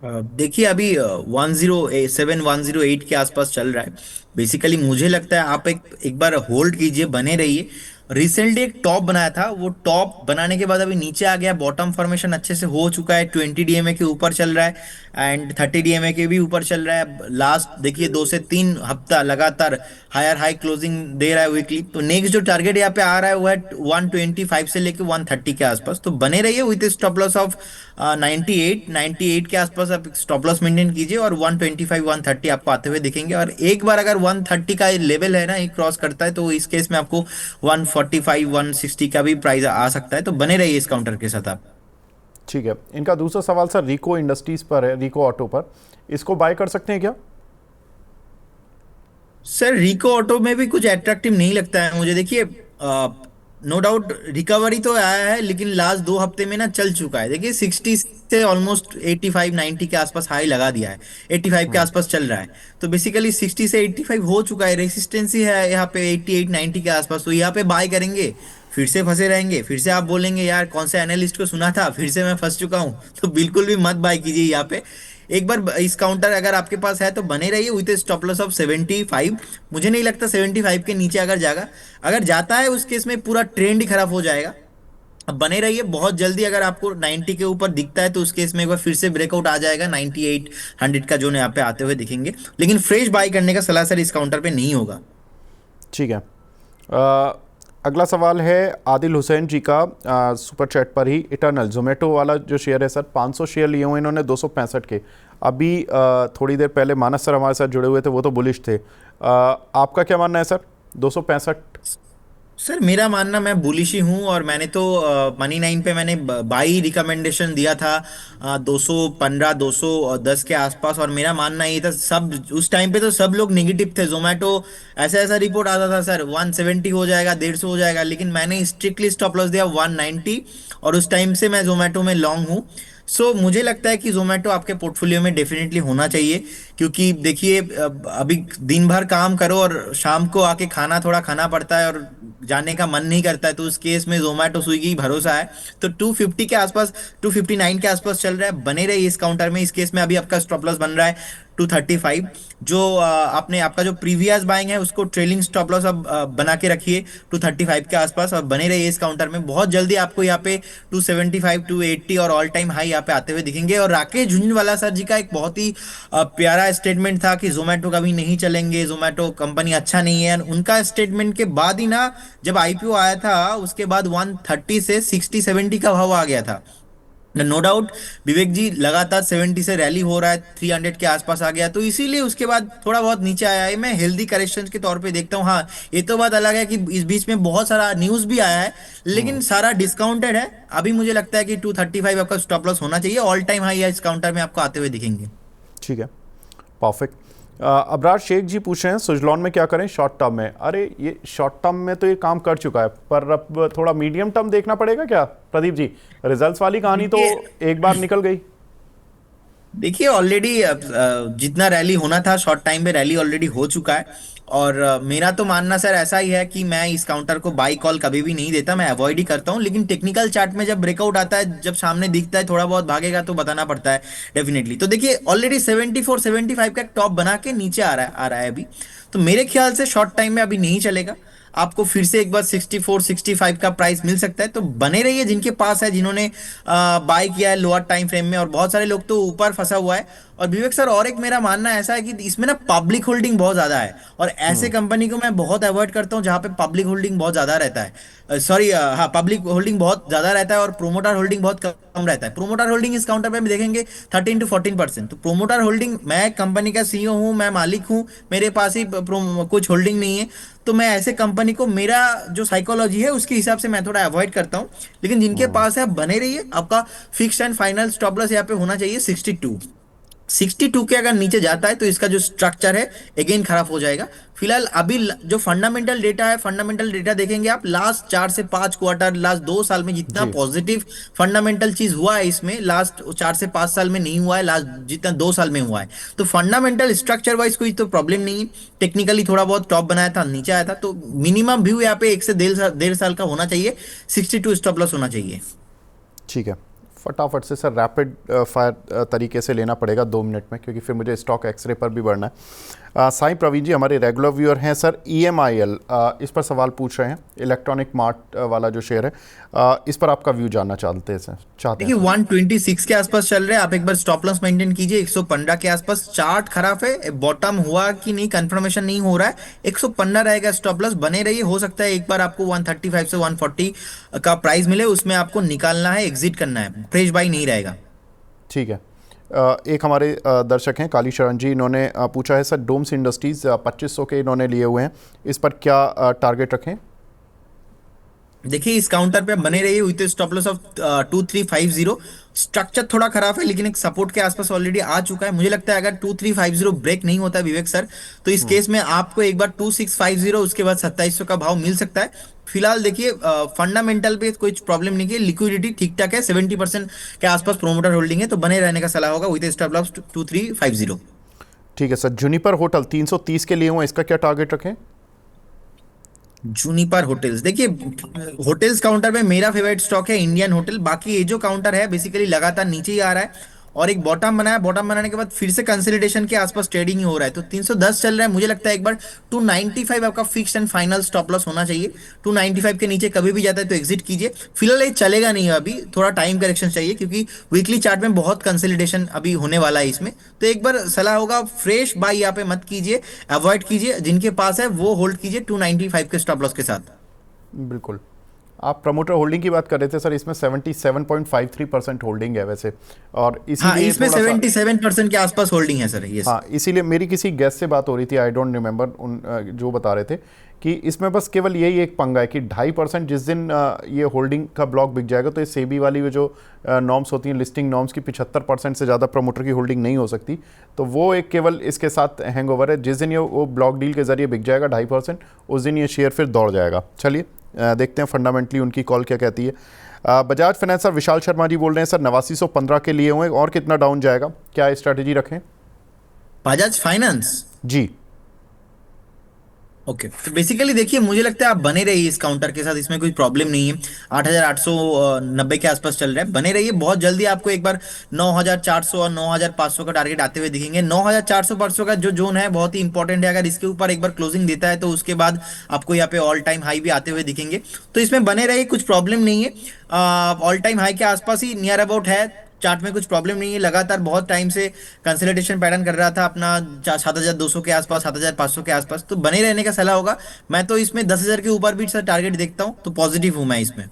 C: देखिए अभी 107 108 के आसपास चल रहा है। बेसिकली मुझे लगता है आप एक एक बार होल्ड कीजिए, बने रहिए। रिसेंटली एक टॉप बनाया था, वो टॉप बनाने के बाद अभी नीचे आ गया। बॉटम फॉर्मेशन अच्छे से हो चुका है, 20 डीएमए के ऊपर चल रहा है एंड 30 डीएमए के भी ऊपर चल रहा है। लास्ट देखिए 2 से 3 हफ्ता लगातार हायर हाई क्लोजिंग दे रहा है वीकली। तो नेक्स्ट जो टारगेट यहाँ पे आ रहा है वो है 125 से लेके 130 के आसपास। तो बने रहिए विथ स्टॉप लॉस ऑफ 98 के आसपास आप स्टॉप लॉस मेंटेन कीजिए और 125 130 आपको आते हुए दिखेंगे। और एक बार अगर 130 का लेवल है ना ये क्रॉस करता है तो इस केस में आपको 145 160 का भी प्राइस आ सकता है। तो बने रहिए इस काउंटर के साथ आप।
A: ठीक है, इनका दूसरा सवाल सर रिको इंडस्ट्रीज पर है, रिको ऑटो पर, इसको बाय कर सकते हैं क्या?
C: सर रिको ऑटो में भी कुछ अट्रैक्टिव नहीं लगता है मुझे। देखिए नो डाउट रिकवरी तो आया है, लेकिन लास्ट 2 हफ्ते में ना चल चुका है। देखिए 60 से ऑलमोस्ट 85 90 के आसपास हाई लगा दिया है, 85 के आसपास चल रहा है। तो बेसिकली 60 से 85 हो चुका है, रेसिस्टेंसी है यहाँ पे 88 90 के आसपास। तो यहाँ पे बाय करेंगे फिर से फंसे रहेंगे, फिर से आप बोलेंगे यार कौन से एनालिस्ट को सुना था, फिर से मैं फंस चुका हूँ। तो बिल्कुल भी मत बाय कीजिए यहाँ पे। एक बार इस काउंटर अगर आपके पास है तो बने रहिए विथ स्टॉप लॉस ऑफ 75। मुझे नहीं लगता 75 के नीचे अगर जाएगा, अगर जाता है उस केस में पूरा ट्रेंड ही खराब हो जाएगा। अब बने रहिए, बहुत जल्दी अगर आपको 90 के ऊपर दिखता है तो उस केस में एक बार फिर से ब्रेकआउट आ जाएगा, 98 100 का जोन यहाँ पे आते हुए दिखेंगे। लेकिन फ्रेश बाय करने का सलाह सर इस काउंटर पे नहीं होगा।
A: ठीक है, अगला सवाल है आदिल हुसैन जी का सुपर चैट पर ही। इटर्नल जोमेटो वाला जो शेयर है सर, 500 शेयर लिए हुए इन्होंने 265 के। अभी थोड़ी देर पहले मानस सर हमारे साथ जुड़े हुए थे, वो तो बुलिश थे। आपका क्या मानना है सर 265?
C: सर मेरा मानना, मैं बुलिश ही हूँ और मैंने तो मनी 9 पे मैंने बाई रिकमेंडेशन दिया था 215 210 के आसपास। और मेरा मानना ये था, सब उस टाइम पे तो सब लोग नेगेटिव थे। जोमेटो ऐसा ऐसा रिपोर्ट आता था सर 170 हो जाएगा, 150 हो जाएगा, लेकिन मैंने स्ट्रिक्टली स्टॉप लॉस दिया 190 और उस टाइम से मैं जोमेटो में लॉन्ग हूँ। सो मुझे लगता है कि जोमेटो आपके पोर्टफोलियो में डेफिनेटली होना चाहिए, क्योंकि देखिए अभी दिन भर काम करो और शाम को आके खाना थोड़ा खाना पड़ता है और जाने का मन नहीं करता है। तो उस केस में जोमेटो स्विगी भरोसा है। तो 250 के आसपास, 259 के आसपास चल रहा है, बने रहिए इस काउंटर में। इस केस में अभी आपका स्टॉप लॉस बन रहा है 235। जो आपने आपका जो प्रीवियस बाइंग है उसको ट्रेलिंग स्टॉप लॉस अब बना के रखिए 235 के आसपास और बने रहिए इस काउंटर में। बहुत जल्दी आपको यहाँ पे 275 280 और ऑल टाइम हाई यहाँ पे आते हुए दिखेंगे। और राकेश झुंझुनवाला सर जी का एक बहुत ही प्यारा स्टेटमेंट था कि जोमेटो कभी नहीं चलेंगे, जोमेटो कंपनी अच्छा नहीं है। उनका स्टेटमेंट के बाद ही ना, जब आईपीओ आया था उसके बाद 130 से 60 70 का भाव आ गया था। नो डाउट विवेक जी लगातार 70 से रैली हो रहा है, 300 के आसपास आ गया, तो इसीलिए उसके बाद थोड़ा बहुत नीचे आया है। मैं हेल्दी करेक्शन के तौर पे देखता हूँ। हाँ ये तो बात अलग है कि इस बीच में बहुत सारा न्यूज भी आया है, लेकिन सारा डिस्काउंटेड है। अभी मुझे लगता है कि 235 आपका स्टॉप लॉस होना चाहिए। ऑल टाइम हाई इस काउंटर में आपको आते हुए दिखेंगे।
A: ठीक है, परफेक्ट। अबरार शेख जी पूछ रहे हैं सुजलॉन में क्या करें शॉर्ट टर्म में? अरे ये शॉर्ट टर्म में तो ये काम कर चुका है, पर अब थोड़ा मीडियम टर्म देखना पड़ेगा क्या प्रदीप जी? रिजल्ट्स वाली कहानी तो एक बार निकल गई।
C: देखिए ऑलरेडी जितना रैली होना था शॉर्ट टाइम में रैली ऑलरेडी हो चुका है। और मेरा तो मानना सर ऐसा ही है कि मैं इस काउंटर को बाई कॉल कभी भी नहीं देता, मैं अवॉइड ही करता हूँ। लेकिन टेक्निकल चार्ट में जब ब्रेकआउट आता है, जब सामने दिखता है थोड़ा बहुत भागेगा तो बताना पड़ता है डेफिनेटली। तो देखिए ऑलरेडी 74-75 का टॉप बना के नीचे आ रहा है अभी। तो मेरे ख्याल से शॉर्ट टाइम में अभी नहीं चलेगा, आपको फिर से एक बार 64-65 का प्राइस मिल सकता है। तो बने रहिए जिनके पास है, जिन्होंने बाय किया है लोअर टाइम फ्रेम में, और बहुत सारे लोग तो ऊपर फंसा हुआ है। और विवेक सर और एक मेरा मानना ऐसा है कि इसमें ना पब्लिक होल्डिंग बहुत ज्यादा है, और ऐसे कंपनी को मैं बहुत अवॉइड करता हूं जहां पे पब्लिक होल्डिंग बहुत ज्यादा रहता है। सॉरी, हाँ, पब्लिक होल्डिंग बहुत ज्यादा रहता है और प्रोमोटर होल्डिंग बहुत कम रहता है। प्रोमोटर होल्डिंग इस काउंटर पे भी देखेंगे 13-14%। तो प्रोमोटर होल्डिंग, मैं कंपनी का सीईओ हूं, मैं मालिक हूं, मेरे पास ही कुछ होल्डिंग नहीं है, तो मैं ऐसे कंपनी को, मेरा जो साइकोलॉजी है उसके हिसाब से मैं थोड़ा अवॉइड करता हूं। लेकिन जिनके पास है, बने रहिए। आपका fix and final stop loss यहाँ पे होना चाहिए 62। 62 के अगर नीचे जाता है तो इसका जो स्ट्रक्चर है अगेन खराब हो जाएगा। फिलहाल अभी जो फंडामेंटल डेटा है, फंडामेंटल डेटा देखेंगे आप, लास्ट 4 से 5 क्वार्टर, लास्ट 2 साल में जितना
A: जी।
C: पॉजिटिव फंडामेंटल चीज हुआ है इसमें, लास्ट 4 से 5 साल में नहीं हुआ है, लास्ट जितना 2 साल में हुआ है। तो फंडामेंटल स्ट्रक्चर वाइज कोई तो प्रॉब्लम नहीं है। टेक्निकली थोड़ा बहुत टॉप बनाया था, नीचे आया था, तो मिनिमम व्यू यहाँ पे 1 से 1.5 साल का होना चाहिए। 62 स्टॉप लॉस होना चाहिए।
A: ठीक है, फटाफट से सर रैपिड फायर तरीके से लेना पड़ेगा 2 मिनट में, क्योंकि फिर मुझे स्टॉक एक्सरे पर भी बढ़ना है। साईं प्रवीण जी हमारे रेगुलर व्यूअर हैं सर। EMIL इस पर सवाल पूछ रहे हैं, इलेक्ट्रॉनिक मार्ट वाला जो शेयर है, इस पर आपका व्यू जानना चाहते हैं सर।
C: देखिए 126 के आसपास चल रहे हैं, आप एक बार स्टॉप लॉस मेंटेन कीजिए 115 के आसपास। चार्ट खराब है, बॉटम हुआ कि नहीं कंफर्मेशन नहीं हो रहा है, 115 रहेगा स्टॉप लॉस, बने रहिए। हो सकता है एक बार आपको 135 से 140 का प्राइस मिले, उसमें आपको निकालना है, एग्जिट करना है, फ्रेश बाई नहीं रहेगा।
A: ठीक है। एक हमारे दर्शक हैं काली शरण जी, इन्होंने पूछा है सर, डोम्स इंडस्ट्रीज 2500 के इन्होंने लिए हुए हैं, इस पर क्या टारगेट रखें?
C: देखिए इस काउंटर पे बने रहिए with stop loss of 2350। Structure थोड़ा खराब है, लेकिन एक सपोर्ट के आसपास ऑलरेडी आ चुका है। मुझे लगता है अगर 2350 ब्रेक नहीं होता विवेक सर, तो इस केस में आपको एक बार 2650, उसके बाद 2700 का भाव मिल सकता है। फिलहाल देखिए फंडामेंटल पे कोई प्रॉब्लम नहीं है, लिक्विडिटी ठीक ठाक है, 70% के आसपास प्रोमोटर होल्डिंग है, तो बने रहने का सलाह होगा विथ स्टॉप लॉस 2350।
A: ठीक है सर। जुनिपर होटल 330 के लिए हुए, इसका क्या टारगेट रखें?
C: जूनिपर होटल्स, देखिए होटल्स काउंटर में मेरा फेवरेट स्टॉक है इंडियन होटल। बाकी ये जो काउंटर है बेसिकली लगातार नीचे ही आ रहा है, और एक बॉटम बनाया, बॉटम बनाने के बाद फिर से कंसोलिडेशन के आसपास ट्रेडिंग ही हो रहा है। तो 310 चल रहा है, मुझे लगता है एक बार 295 आपका fix and final stop loss होना चाहिए। 295 के नीचे कभी भी जाता है तो एग्जिट कीजिए। फिलहाल ये चलेगा नहीं, अभी थोड़ा टाइम करेक्शन चाहिए, क्योंकि वीकली चार्ट में बहुत कंसोलिडेशन अभी होने वाला है इसमें। तो एक बार सलाह होगा, फ्रेश बाय यहाँ पे मत कीजिए, अवॉइड कीजिए, जिनके पास है वो होल्ड कीजिए 295 के स्टॉप लॉस के साथ।
A: बिल्कुल। आप प्रमोटर होल्डिंग की बात कर रहे थे सर, इसमें 77.53% होल्डिंग है वैसे, और
C: हाँ,
A: इसीलिए
C: इसमें
A: थोड़ा सा
C: 77% के आसपास होल्डिंग है सर। ये
A: हाँ, इसीलिए मेरी किसी गेस्ट से बात हो रही थी, आई डोंट रिमेंबर, उन जो बता रहे थे कि इसमें बस केवल यही एक पंगा है कि 2.5% जिस दिन ये होल्डिंग का ब्लॉक बिक जाएगा, तो ये सेबी वाली वो जो नॉर्म्स होती हैं, लिस्टिंग नॉर्म्स की, 75% से ज़्यादा प्रमोटर की होल्डिंग नहीं हो सकती। तो वो एक केवल इसके साथ हैंगओवर है। जिस दिन ये वो ब्लॉक डील के जरिए बिक जाएगा 2.5%, उस दिन ये शेयर फिर दौड़ जाएगा। चलिए देखते हैं फंडामेंटली उनकी कॉल क्या कहती है। बजाज फाइनेंस सर, विशाल शर्मा जी बोल रहे हैं सर, 8915 के लिए हुए, और कितना डाउन जाएगा, क्या स्ट्रैटेजी रखें?
C: बजाज फाइनेंस,
A: जी।
C: ओके। तो बेसिकली देखिए मुझे लगता है आप बने रहिए इस काउंटर के साथ, इसमें कोई प्रॉब्लम नहीं है। 8890 के आसपास चल रहा है, बने रहिए। बहुत जल्दी आपको एक बार 9400 और 9500 का टारगेट आते हुए दिखेंगे। 9400 का जो जोन है बहुत ही इंपॉर्टेंट है, अगर इसके ऊपर एक बार क्लोजिंग देता है तो उसके बाद आपको यहाँ पे ऑल टाइम हाई भी आते हुए दिखेंगे। तो इसमें बने रहिए, कुछ प्रॉब्लम नहीं है। ऑल टाइम हाई के आसपास ही नियर अबाउट है, चार्ट में कुछ प्रॉब्लम नहीं है। लगातार बहुत टाइम से कंसोलिडेशन पैटर्न कर रहा था अपना 7200 के आसपास, 7500 के आसपास, तो बने रहने का सलाह होगा। मैं तो इसमें 10,000 के ऊपर भी सर टारगेट देखता हूं, तो पॉजिटिव हूं मैं इसमें।